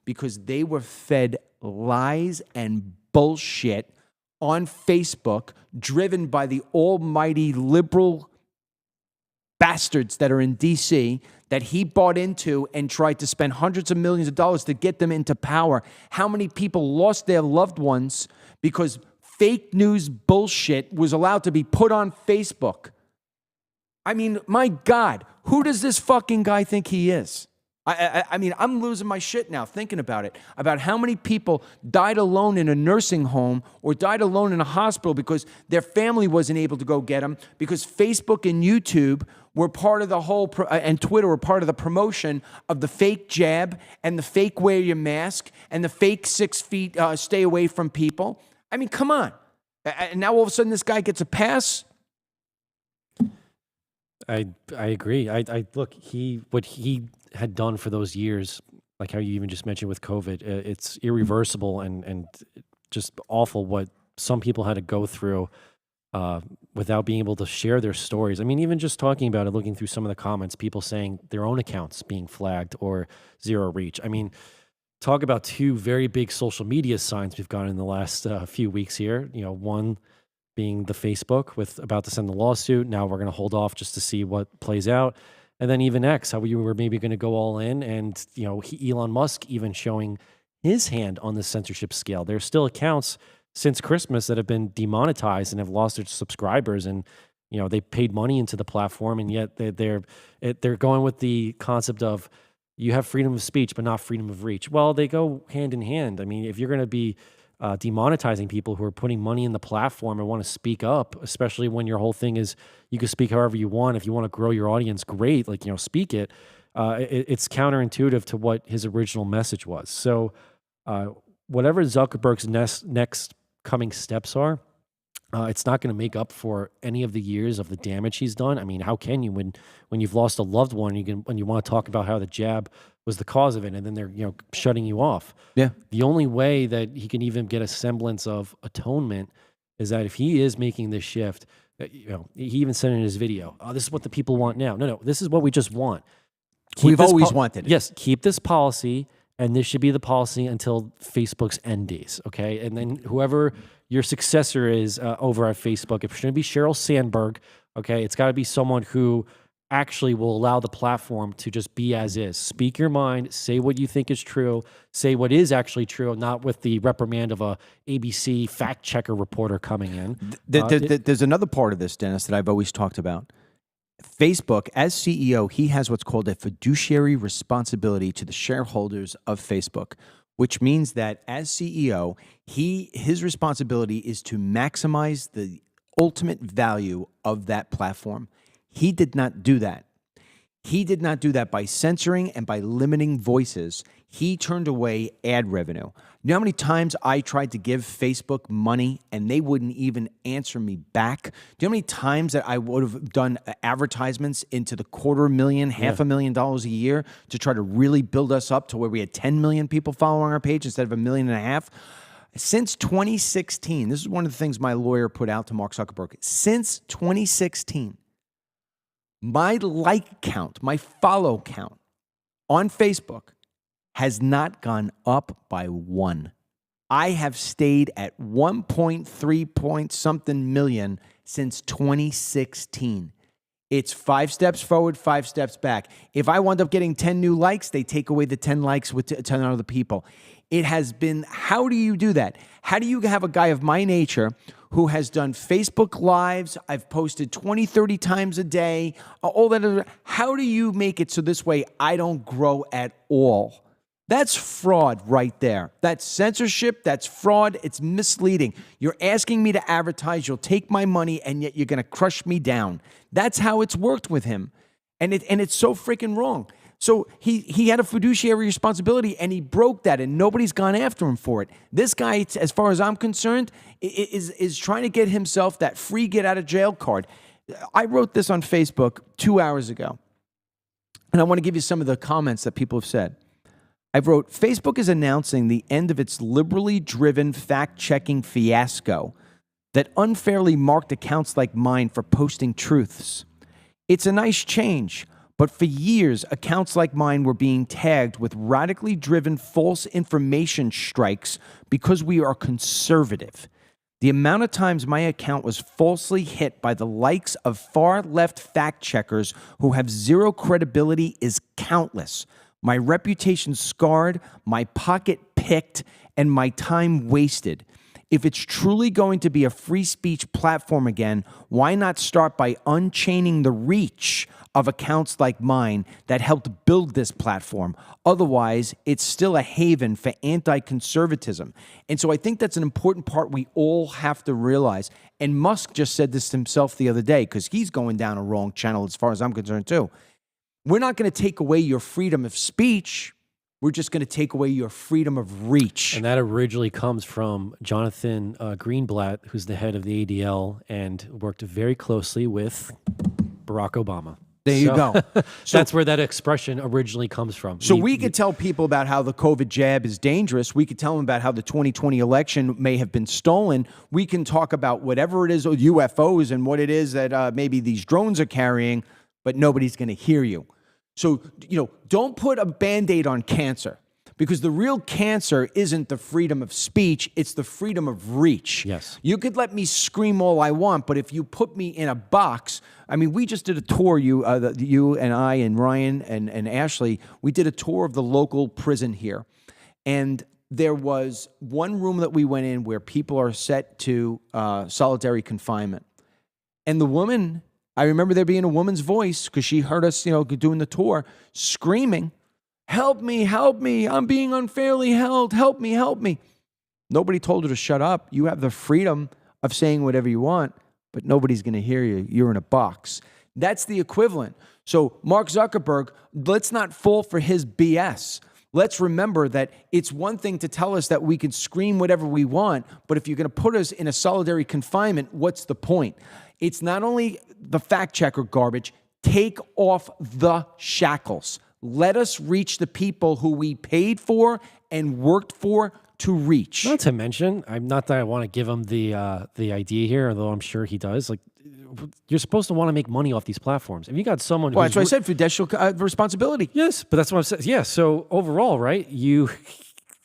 because they were fed lies and bullshit on Facebook, driven by the almighty liberal bastards that are in D.C., that he bought into and tried to spend hundreds of millions of dollars to get them into power. How many people lost their loved ones because fake news bullshit was allowed to be put on Facebook? I mean, my God, who does this fucking guy think he is? I mean, I'm losing my shit now thinking about it, about how many people died alone in a nursing home or died alone in a hospital because their family wasn't able to go get them because Facebook and YouTube were part of the whole, and Twitter were part of the promotion of the fake jab and the fake wear your mask and the fake 6 feet stay away from people. I mean, come on. And now all of a sudden this guy gets a pass? I agree. I look, what he had done for those years, like how you even just mentioned with COVID, it's irreversible and just awful what some people had to go through without being able to share their stories. I mean, even just talking about it, looking through some of the comments, people saying their own accounts being flagged or zero reach. I mean, talk about two very big social media signs we've gotten in the last few weeks here. You know, one being the Facebook with about to send the lawsuit. Now we're going to hold off just to see what plays out. And then even X, how we were maybe going to go all in. And, you know, Elon Musk even showing his hand on the censorship scale. There's still accounts since Christmas that have been demonetized and have lost their subscribers. And, you know, they paid money into the platform. And yet they're going with the concept of you have freedom of speech, but not freedom of reach. Well, they go hand in hand. I mean, if you're going to be demonetizing people who are putting money in the platform and want to speak up, especially when your whole thing is you can speak however you want. If you want to grow your audience, great, like, you know, speak it. It's counterintuitive to what his original message was. So whatever Zuckerberg's next coming steps are, it's not going to make up for any of the years of the damage he's done. I mean, how can you when you've lost a loved one, when you want to talk about how the jab was the cause of it, and then they're, you know, shutting you off? Yeah. The only way that he can even get a semblance of atonement is that if he is making this shift, you know, he even said in his video, "Oh, this is what the people want now." No, this is what we just want. We've always wanted it. Yes, keep this policy, and this should be the policy until Facebook's end days, okay? And then whoever your successor is over at Facebook, it shouldn't be Sheryl Sandberg, okay? It's got to be someone who actually will allow the platform to just be as is. Speak your mind, say what you think is true, say what is actually true, not with the reprimand of a ABC fact checker reporter coming in. There's another part of this, Dennis, that I've always talked about. Facebook, as CEO, he has what's called a fiduciary responsibility to the shareholders of Facebook. which means that as CEO, his responsibility is to maximize the ultimate value of that platform. He did not do that. He did not do that by censoring and by limiting voices. He turned away ad revenue. You know how many times I tried to give Facebook money and they wouldn't even answer me back? Do you know how many times that I would have done advertisements into the $250,000, $500,000 a year to try to really build us up to where we had 10 million people following our page instead of 1.5 million? Since 2016, this is one of the things my lawyer put out to Mark Zuckerberg. Since 2016, my like count, my follow count on Facebook has not gone up by 1. I have stayed at 1.3 point something million since 2016. It's 5 steps forward, 5 steps back. If I wind up getting 10 new likes, they take away the 10 likes with 10 other people. It has been, how do you do that? How do you have a guy of my nature who has done Facebook Lives? I've posted 20, 30 times a day, all that. How do you make it so this way I don't grow at all? That's fraud right there. That's censorship. That's fraud. It's misleading. You're asking me to advertise. You'll take my money, and yet you're going to crush me down. That's how it's worked with him. And it's so freaking wrong. So he had a fiduciary responsibility, and he broke that, and nobody's gone after him for it. This guy, as far as I'm concerned, is trying to get himself that free get-out-of-jail card. I wrote this on Facebook 2 hours ago, and I want to give you some of the comments that people have said. I wrote, Facebook is announcing the end of its liberally driven fact-checking fiasco that unfairly marked accounts like mine for posting truths. It's a nice change, but for years, accounts like mine were being tagged with radically driven false information strikes because we are conservative. The amount of times my account was falsely hit by the likes of far-left fact-checkers who have zero credibility is countless. My reputation scarred, my pocket picked, and my time wasted. If it's truly going to be a free speech platform again, why not start by unchaining the reach of accounts like mine that helped build this platform? Otherwise, it's still a haven for anti-conservatism. And so I think that's an important part we all have to realize. And Musk just said this himself the other day because he's going down a wrong channel as far as I'm concerned too. We're not going to take away your freedom of speech. We're just going to take away your freedom of reach. And that originally comes from Jonathan Greenblatt, who's the head of the ADL and worked very closely with Barack Obama. There you go. So that's where that expression originally comes from. So we could tell people about how the COVID jab is dangerous. We could tell them about how the 2020 election may have been stolen. We can talk about whatever it is, or UFOs and what it is that maybe these drones are carrying, but nobody's going to hear you. So, don't put a Band-Aid on cancer, because the real cancer isn't the freedom of speech, it's the freedom of reach. Yes. You could let me scream all I want, but if you put me in a box, I mean, we just did a tour, you and I and Ryan and Ashley, we did a tour of the local prison here. And there was one room that we went in where people are set to solitary confinement. And the woman, I remember there being a woman's voice, because she heard us, doing the tour, screaming, help me, I'm being unfairly held, help me. Nobody told her to shut up. You have the freedom of saying whatever you want, but nobody's going to hear you. You're in a box. That's the equivalent. So Mark Zuckerberg, let's not fall for his BS. Let's remember that it's one thing to tell us that we can scream whatever we want, but if you're going to put us in a solitary confinement, what's the point? It's not only the fact checker garbage. Take off the shackles. Let us reach the people who we paid for and worked for to reach. Not to mention, I'm not that I want to give him the idea here, although I'm sure he does. Like, you're supposed to want to make money off these platforms. If you got someone, well, that's what I said, fiducial responsibility. Yes, but that's what I'm saying. Yeah. So overall, right, you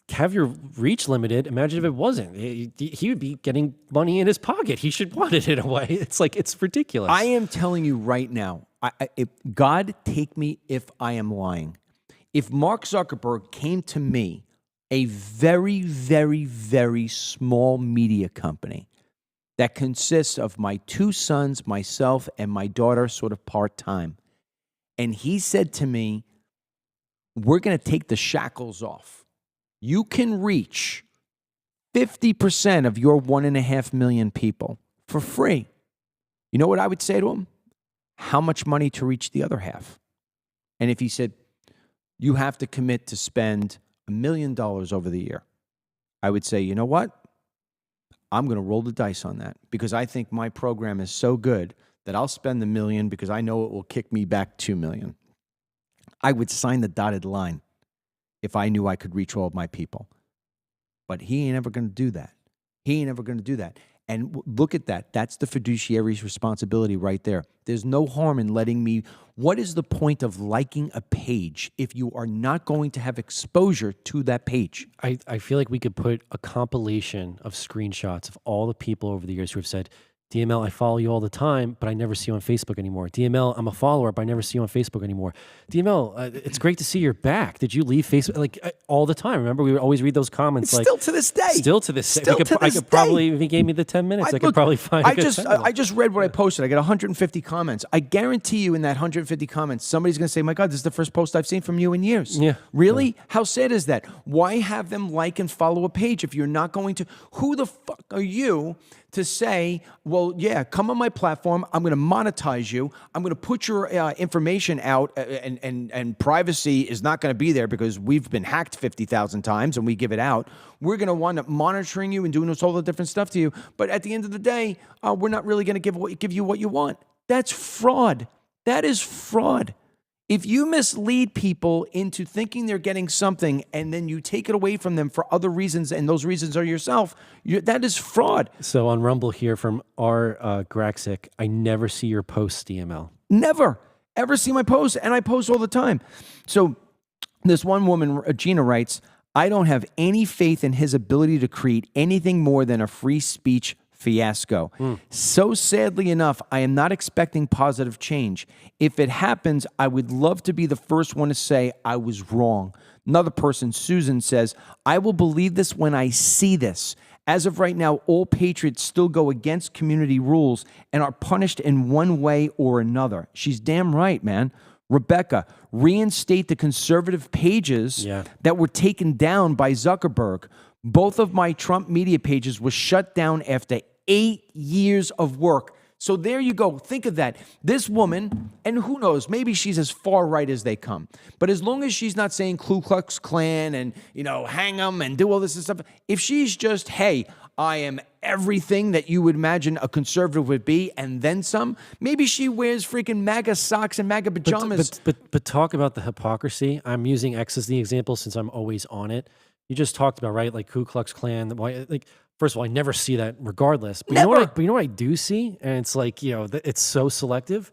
have your reach limited. Imagine if it wasn't. He would be getting money in his pocket. He should want it in a way. It's like, it's ridiculous. I am telling you right now, God take me if I am lying. If Mark Zuckerberg came to me, a very, very, very small media company that consists of my 2 sons, myself, and my daughter sort of part-time, and he said to me, we're going to take the shackles off. you can reach 50% of your 1.5 million people for free. You know what I would say to him? How much money to reach the other half? And if he said, you have to commit to spend $1 million over the year, I would say, you know what? I'm going to roll the dice on that because I think my program is so good that I'll spend the $1 million because I know it will kick me back $2 million. I would sign the dotted line if I knew I could reach all of my people. But he ain't ever going to do that. He ain't ever going to do that. And look at that. That's the fiduciary's responsibility right there. There's no harm in letting me. What is the point of liking a page if you are not going to have exposure to that page? I feel like we could put a compilation of screenshots of all the people over the years who have said, DML, I follow you all the time, but I never see you on Facebook anymore. DML, I'm a follower, but I never see you on Facebook anymore. DML, it's great to see you're back. Did you leave Facebook? Like all the time. Remember, we would always read those comments. Still to this day. Still to this day. I could probably, if he gave me the 10 minutes, I could probably find a good title. I just read what I posted. I got 150 comments. I guarantee you in that 150 comments, somebody's going to say, my God, this is the first post I've seen from you in years. Yeah. Really? Yeah. How sad is that? Why have them like and follow a page if you're not going to? Who the fuck are you to say, well, yeah, come on my platform. I'm going to monetize you. I'm going to put your information out, and privacy is not going to be there because we've been hacked 50,000 times and we give it out. We're going to wind up monitoring you and doing all the different stuff to you. But at the end of the day, we're not really going to give you what you want. That's fraud. That is fraud. If you mislead people into thinking they're getting something and then you take it away from them for other reasons, and those reasons are yourself, that is fraud. So on Rumble here from R. Graxic, I never see your posts, DML. Never, ever see my posts, and I post all the time. So this one woman, Gina, writes, I don't have any faith in his ability to create anything more than a free speech fiasco. So sadly enough, I am not expecting positive change. If it happens, I would love to be the first one to say I was wrong. Another person, Susan, says, I will believe this when I see this. As of right now, all patriots still go against community rules and are punished in one way or another. She's damn right, man. Rebecca, reinstate the conservative pages that were taken down by Zuckerberg. Both of my Trump media pages were shut down after 8 years of work. So there you go. Think of that. This woman, and who knows, maybe she's as far right as they come. But as long as she's not saying Ku Klux Klan and, hang them and do all this stuff, if she's just, hey, I am everything that you would imagine a conservative would be, and then some, maybe she wears freaking MAGA socks and MAGA pajamas. But talk about the hypocrisy. I'm using X as the example since I'm always on it. You just talked about, right, like Ku Klux Klan. Like, first of all, I never see that regardless. But you know what I do see? And it's like, it's so selective.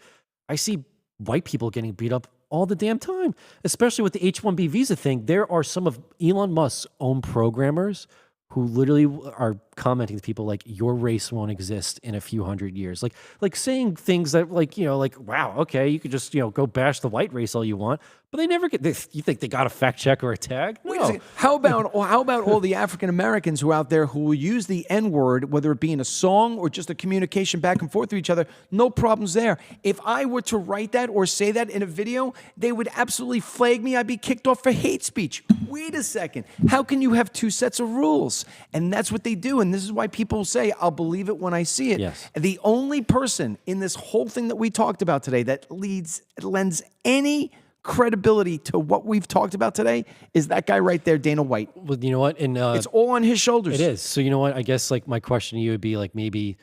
I see white people getting beat up all the damn time, especially with the H-1B visa thing. There are some of Elon Musk's own programmers who literally are commenting to people like, your race won't exist in a few hundred years. Like saying things that wow, okay, you could just, go bash the white race all you want, but they never get this. You think they got a fact check or a tag? No. Wait a second. How about all the African Americans who are out there who will use the N-word, whether it be in a song or just a communication back and forth to each other? No problems there. If I were to write that or say that in a video, they would absolutely flag me. I'd be kicked off for hate speech. Wait a second. How can you have two sets of rules? And that's what they do. And this is why people say, I'll believe it when I see it. Yes. The only person in this whole thing that we talked about today that lends any credibility to what we've talked about today is that guy right there, Dana White. Well, you know what? And it's all on his shoulders. It is. So you know what? I guess like my question to you would be like, maybe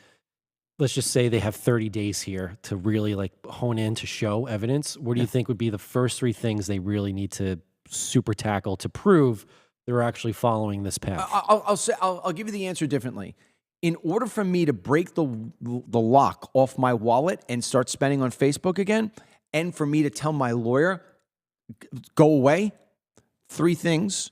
let's just say they have 30 days here to really like hone in to show evidence. What do you think would be the first three things they really need to super tackle to prove they're actually following this path? I'll give you the answer differently. In order for me to break the lock off my wallet and start spending on Facebook again, and for me to tell my lawyer, go away, three things.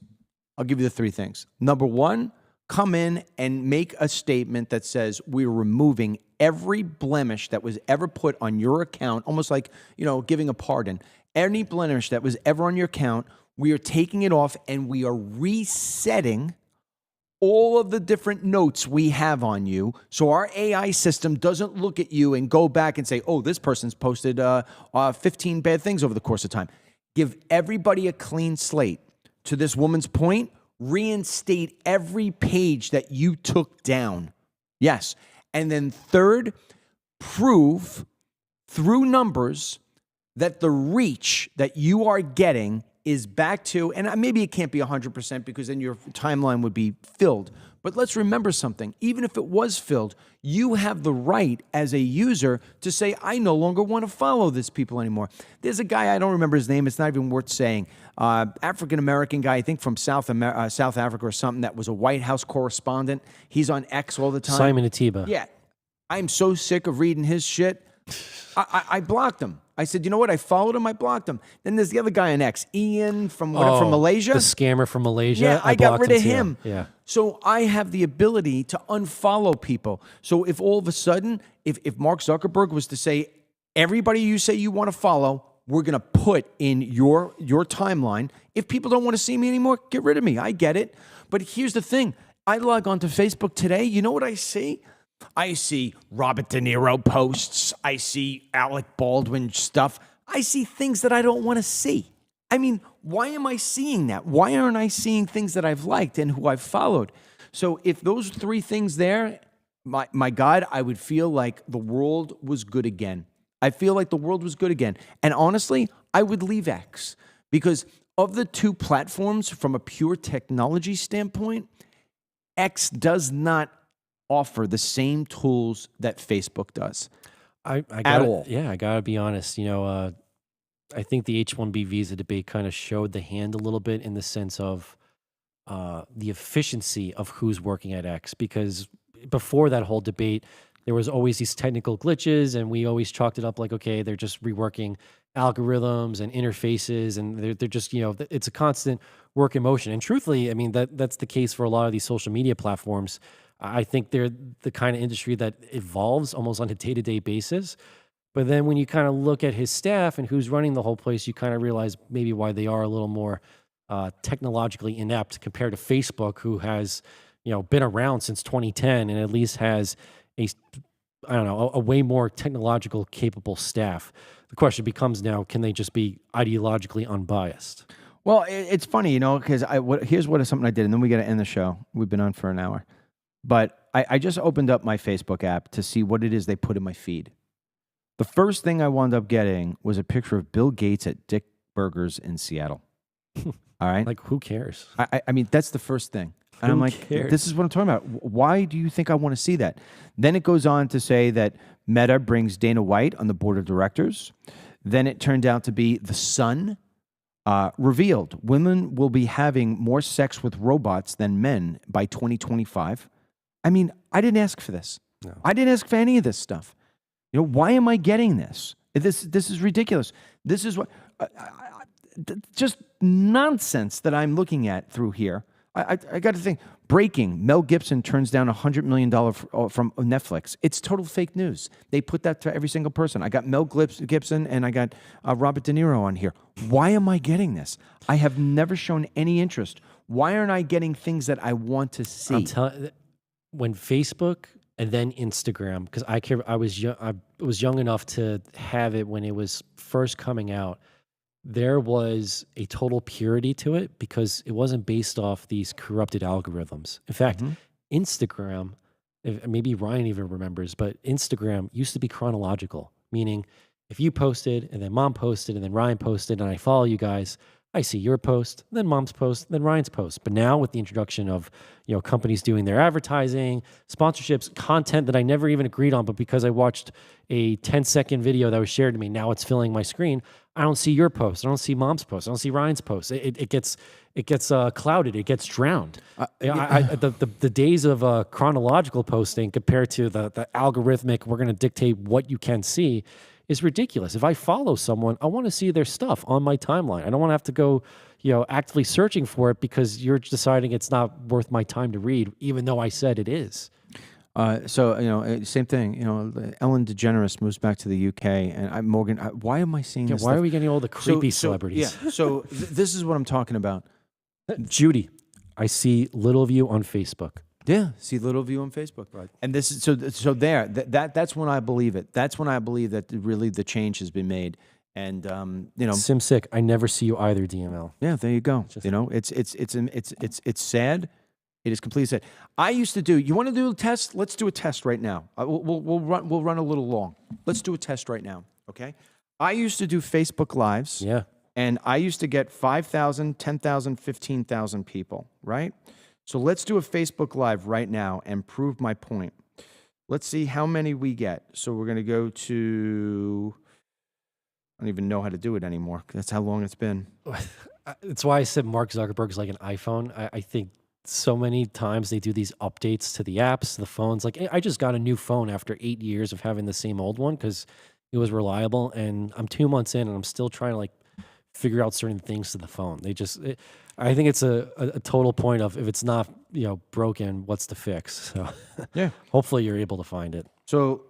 I'll give you the three things. Number one, come in and make a statement that says we're removing every blemish that was ever put on your account, almost like, giving a pardon. Any blemish that was ever on your account, we are taking it off and we are resetting all of the different notes we have on you, so our AI system doesn't look at you and go back and say, oh, this person's posted 15 bad things over the course of time. Give everybody a clean slate. To this woman's point, reinstate every page that you took down. Yes. And then third, prove through numbers that the reach that you are getting is back to, and maybe it can't be 100% because then your timeline would be filled. But let's remember something. Even if it was filled, you have the right as a user to say, I no longer want to follow these people anymore. There's a guy, I don't remember his name. It's not even worth saying. African-American guy, I think from South Africa or something, that was a White House correspondent. He's on X all the time. Simon Atiba. Yeah. I'm so sick of reading his shit. I blocked him. I said, you know what? I followed him. I blocked him. Then there's the other guy on X, Ian from Malaysia. The scammer from Malaysia. Yeah, I got rid of him. Yeah. So I have the ability to unfollow people. So if all of a sudden, if Mark Zuckerberg was to say, everybody you say you want to follow, we're going to put in your timeline. If people don't want to see me anymore, get rid of me. I get it. But here's the thing. I log onto Facebook today. You know what I see? I see Robert De Niro posts. I see Alec Baldwin stuff. I see things that I don't want to see. I mean, why am I seeing that? Why aren't I seeing things that I've liked and who I've followed? So if those three things there, my God, I would feel like the world was good again. I feel like the world was good again. And honestly, I would leave X because of the two platforms from a pure technology standpoint, X does not offer the same tools that Facebook does at all. Yeah, I gotta be honest. I think the H-1B visa debate kind of showed the hand a little bit in the sense of the efficiency of who's working at X. Because before that whole debate, there was always these technical glitches, and we always chalked it up like, okay, they're just reworking algorithms and interfaces, and they're just, it's a constant work in motion. And truthfully, I mean, that's the case for a lot of these social media platforms. I think they're the kind of industry that evolves almost on a day-to-day basis. But then when you kind of look at his staff and who's running the whole place, you kind of realize maybe why they are a little more technologically inept compared to Facebook, who has, been around since 2010 and at least has a way more technological capable staff. The question becomes now, can they just be ideologically unbiased? Well, it's funny, because here's something I did, and then we got to end the show. We've been on for an hour. But I just opened up my Facebook app to see what it is they put in my feed. The first thing I wound up getting was a picture of Bill Gates at Dick Burgers in Seattle. All right? Like, who cares? I mean, that's the first thing. And I'm like, this is what I'm talking about. Why do you think I want to see that? Then it goes on to say that Meta brings Dana White on the board of directors. Then it turned out to be The Sun revealed women will be having more sex with robots than men by 2025. I mean, I didn't ask for this. No. I didn't ask for any of this stuff. Why am I getting this? This is ridiculous. This is what just nonsense that I'm looking at through here. I got to think. Breaking: Mel Gibson turns down $100 million from Netflix. It's total fake news. They put that to every single person. I got Mel Gibson and I got Robert De Niro on here. Why am I getting this? I have never shown any interest. Why aren't I getting things that I want to see? When Facebook and then Instagram, because I was young enough to have it when it was first coming out, there was a total purity to it because it wasn't based off these corrupted algorithms. In fact, Instagram, maybe Ryan even remembers, but Instagram used to be chronological, meaning if you posted and then Mom posted and then Ryan posted and I follow you guys, I see your post, then Mom's post, then Ryan's post. But now with the introduction of, companies doing their advertising, sponsorships, content that I never even agreed on, but because I watched a 10-second video that was shared to me, now it's filling my screen. I don't see your post. I don't see Mom's post. I don't see Ryan's post. It gets clouded. It gets drowned. The days of chronological posting compared to the algorithmic, we're going to dictate what you can see, is ridiculous. If I follow someone, I want to see their stuff on my timeline. I don't want to have to go, actively searching for it because you're deciding it's not worth my time to read, even though I said it is. Same thing. Ellen DeGeneres moves back to the UK, and Morgan. Why am I seeing this? Why stuff? are we getting all the creepy celebrities? Yeah. So this is what I'm talking about. Judy, I see little of you on Facebook. Yeah, see little of you on Facebook. Right. And this is so there. That's when I believe it. That's when I believe that really the change has been made. And Sim sick. I never see you either, DML. yeah, there you go. It's sad. It is completely sad. I used to do. You want to do a test? Let's do a test right now. We'll run a little long. Let's do a test right now. Okay. I used to do Facebook Lives. Yeah. And I used to get 5,000, 10,000, 15,000 people. Right. So let's do a Facebook Live right now and prove my point. Let's see how many we get. So we're going to go to. I don't even know how to do it anymore. That's how long it's been. That's why I said Mark Zuckerberg's like an iPhone. I think so many times they do these updates to the apps, the phones. Like, I just got a new phone after 8 years of having the same old one because it was reliable. And I'm 2 months in and I'm still trying to like figure out certain things to the phone. I think it's a total point of if it's not, broken, what's the fix? So Yeah. hopefully you're able to find it. So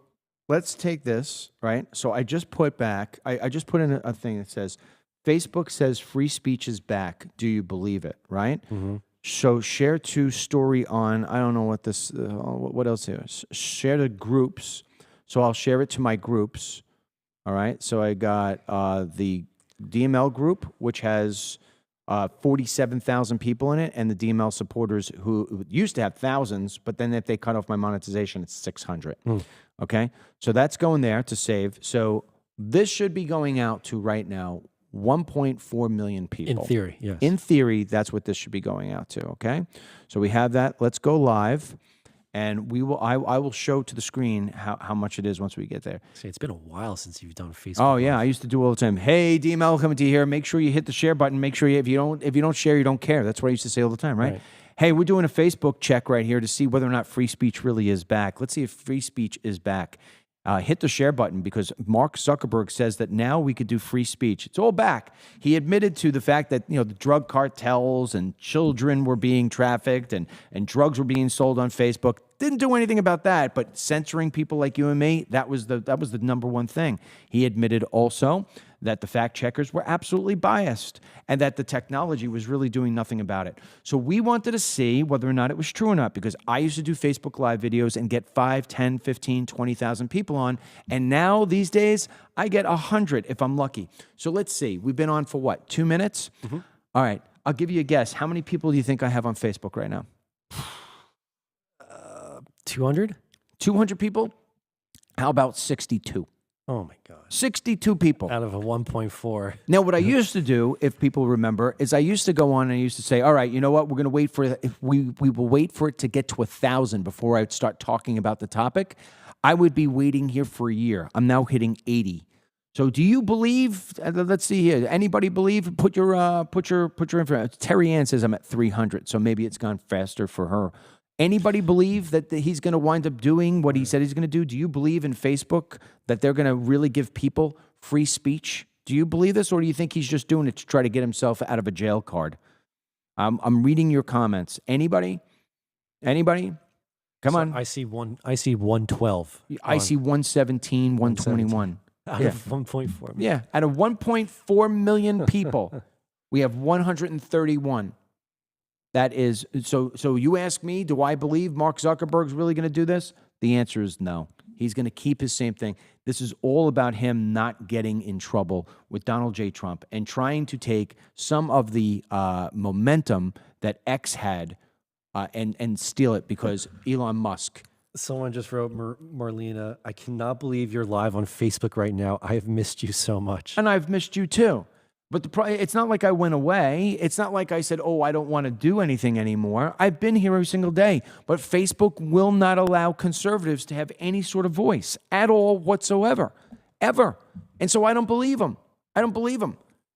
let's take this, right? So I just put back, I just put in a thing that says, Facebook says free speech is back. Do you believe it, right? Mm-hmm. So share to story on, I don't know what this, what else here? Share to groups. So I'll share it to my groups. All right. So I got the DML group, which has 47,000 people in it, and the DML supporters who used to have thousands, but then if they cut off my monetization, it's 600. Okay. So that's going there to save. So this should be going out to right now 1.4 million people. In theory, yes. In theory, that's what this should be going out to, okay? So we have that. Let's go live, and I will show to the screen how much it is once we get there. See, it's been a while since you've done Facebook. Oh, yeah, Live. I used to do all the time. Hey, DML coming to you here. Make sure you hit the share button. Make sure if you don't share, you don't care. That's what I used to say all the time, right? Hey, we're doing a Facebook check right here to see whether or not free speech really is back. Let's see if free speech is back. Hit the share button because Mark Zuckerberg says that now we could do free speech. It's all back. He admitted to the fact that the drug cartels and children were being trafficked and drugs were being sold on Facebook. Didn't do anything about that, but censoring people like you and me, that was the number one thing. He admitted also that the fact checkers were absolutely biased and that the technology was really doing nothing about it. So we wanted to see whether or not it was true or not, because I used to do Facebook Live videos and get 5, 10, 15, 20,000 people on. And now these days I get 100 if I'm lucky. So let's see. We've been on for what, 2 minutes? Mm-hmm. All right. I'll give you a guess. How many people do you think I have on Facebook right now? 200? 200 people? How about 62? Oh my God. 62 people. Out of a 1.4. Now, what I used to do, if people remember, is I used to go on and I used to say, all right, you know what? We're going to wait for it. If we will wait for it to get to 1,000 before I would start talking about the topic. I would be waiting here for a year. I'm now hitting 80. So do you believe, let's see here. Anybody believe? Put your information. Terry Ann says I'm at 300. So maybe it's gone faster for her. Anybody believe that he's going to wind up doing what he said he's going to do? Do you believe in Facebook that they're going to really give people free speech? Do you believe this, or do you think he's just doing it to try to get himself out of a jail card? I'm reading your comments. Anybody? Come on. I see 112. I see 117, 121. Out of 1.4 million. Yeah, out of 1.4 million people, we have 131. That is, so you ask me, do I believe Mark Zuckerberg's really going to do this? The answer is no. He's going to keep his same thing. This is all about him not getting in trouble with Donald J. Trump and trying to take some of the momentum that X had and steal it because Elon Musk. Someone just wrote, Marlena, I cannot believe you're live on Facebook right now. I have missed you so much. And I've missed you too. But it's not like I went away. It's not like I said, oh, I don't want to do anything anymore. I've been here every single day. But Facebook will not allow conservatives to have any sort of voice at all whatsoever, ever. And so I don't believe them.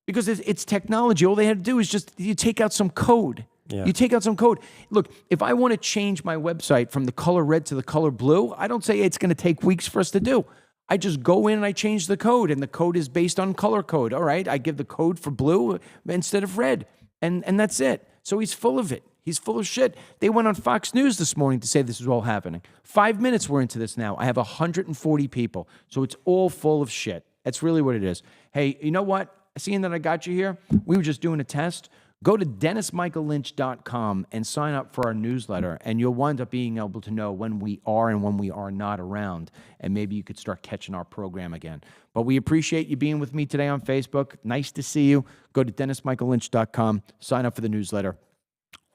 Because it's technology. All they had to do is just you take out some code. Yeah. You take out some code. Look, if I want to change my website from the color red to the color blue, I don't say it's going to take weeks for us to do. I just go in and I change the code, and the code is based on color code. All right, I give the code for blue instead of red, and that's it. So he's full of it. He's full of shit. They went on Fox News this morning to say this is all happening. 5 minutes we're into this now. I have 140 people, so it's all full of shit. That's really what it is. Hey, you know what? Seeing that I got you here, we were just doing a test. Go to DennisMichaelLynch.com and sign up for our newsletter, and you'll wind up being able to know when we are and when we are not around, and maybe you could start catching our program again. But we appreciate you being with me today on Facebook. Nice to see you. Go to DennisMichaelLynch.com, sign up for the newsletter.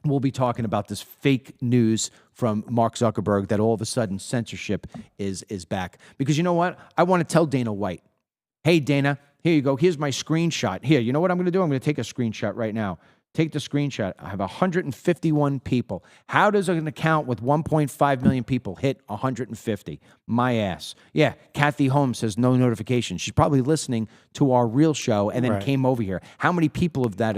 We'll be talking about this fake news from Mark Zuckerberg that all of a sudden censorship is back. Because you know what? I want to tell Dana White, hey, Dana, here you go. Here's my screenshot. Here, you know what I'm going to do? I'm going to take a screenshot right now. Take the screenshot. I have 151 people. How does an account with 1.5 million people hit 150? My ass. Yeah, Kathy Holmes says no notification. She's probably listening to our real show and then came over here. How many people of that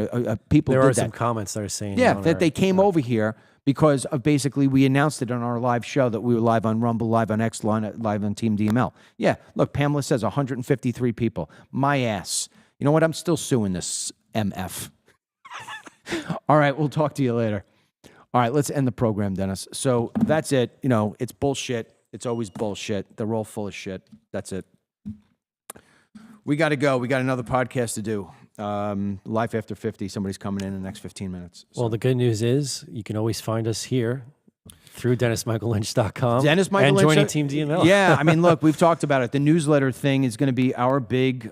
people there did are that? some comments that are saying that they came over here because of basically we announced it on our live show that we were live on Rumble, live on X, live on Team DML. Yeah, look, Pamela says 153 people. My ass. You know what? I'm still suing this MF. All right, we'll talk to you later. All right, let's end the program, Dennis. So that's it. You know, it's bullshit. It's always bullshit. They're all full of shit. That's it. We got to go. We got another podcast to do. Life After 50. Somebody's coming in the next 15 minutes. So. Well, the good news is you can always find us here through DennisMichaelLynch.com and joining Team DML. Yeah, I mean, look, we've talked about it. The newsletter thing is going to be our big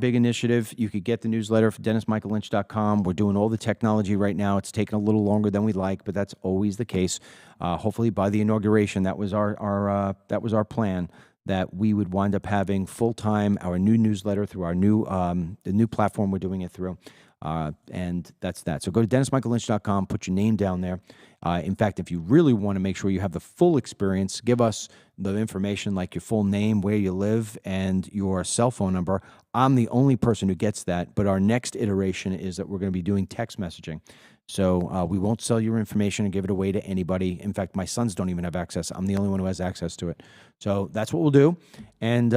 initiative. You could get the newsletter for DennisMichaelLynch.com. We're doing all the technology right now. It's taking a little longer than we'd like, but that's always the case. Hopefully, by the inauguration, that was our plan. That we would wind up having full-time our new newsletter through our the new platform we're doing it through. And that's that. So go to DennisMichaelLynch.com, put your name down there. In fact, if you really want to make sure you have the full experience, give us the information like your full name, where you live, and your cell phone number. I'm the only person who gets that, but our next iteration is that we're going to be doing text messaging. So we won't sell your information and give it away to anybody. In fact, my sons don't even have access. I'm the only one who has access to it. So that's what we'll do. And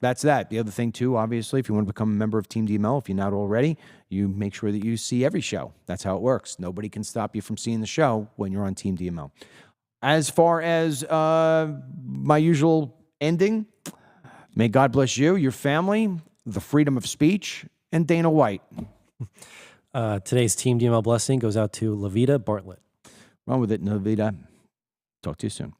that's that. The other thing, too, obviously, if you want to become a member of Team DML, if you're not already, you make sure that you see every show. That's how it works. Nobody can stop you from seeing the show when you're on Team DML. As far as my usual ending, may God bless you, your family, the freedom of speech, and Dana White. Today's Team DML blessing goes out to Lavita Bartlett. Run with it, Lavita. Talk to you soon.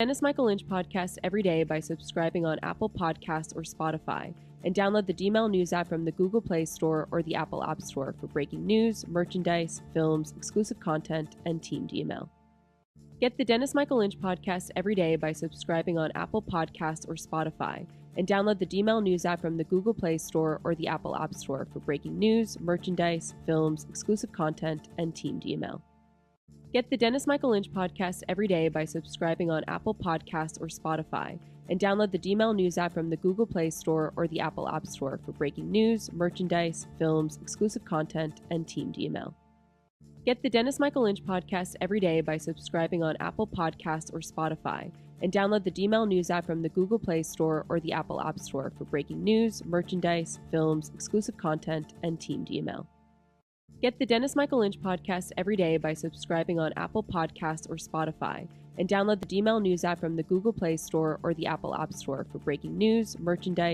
Dennis Michael Lynch podcast every day by subscribing on Apple Podcasts or Spotify, and download the DML News app from the Google Play Store or the Apple App Store for breaking news, merchandise, films, exclusive content, and Team DML. Get the Dennis Michael Lynch podcast every day by subscribing on Apple Podcasts or Spotify, and download the DML News app from the Google Play Store or the Apple App Store for breaking news, merchandise, films, exclusive content, and Team DML. Get the Dennis Michael Lynch podcast every day by subscribing on Apple Podcasts or Spotify, and download the DML News app from the Google Play Store or the Apple App Store for breaking news, merchandise, films, exclusive content, and Team DML. Get the Dennis Michael Lynch podcast every day by subscribing on Apple Podcasts or Spotify, and download the DML News app from the Google Play Store or the Apple App Store for breaking news, merchandise, films, exclusive content, and Team DML. Get the Dennis Michael Lynch podcast every day by subscribing on Apple Podcasts or Spotify, and download the DML News app from the Google Play Store or the Apple App Store for breaking news, merchandise,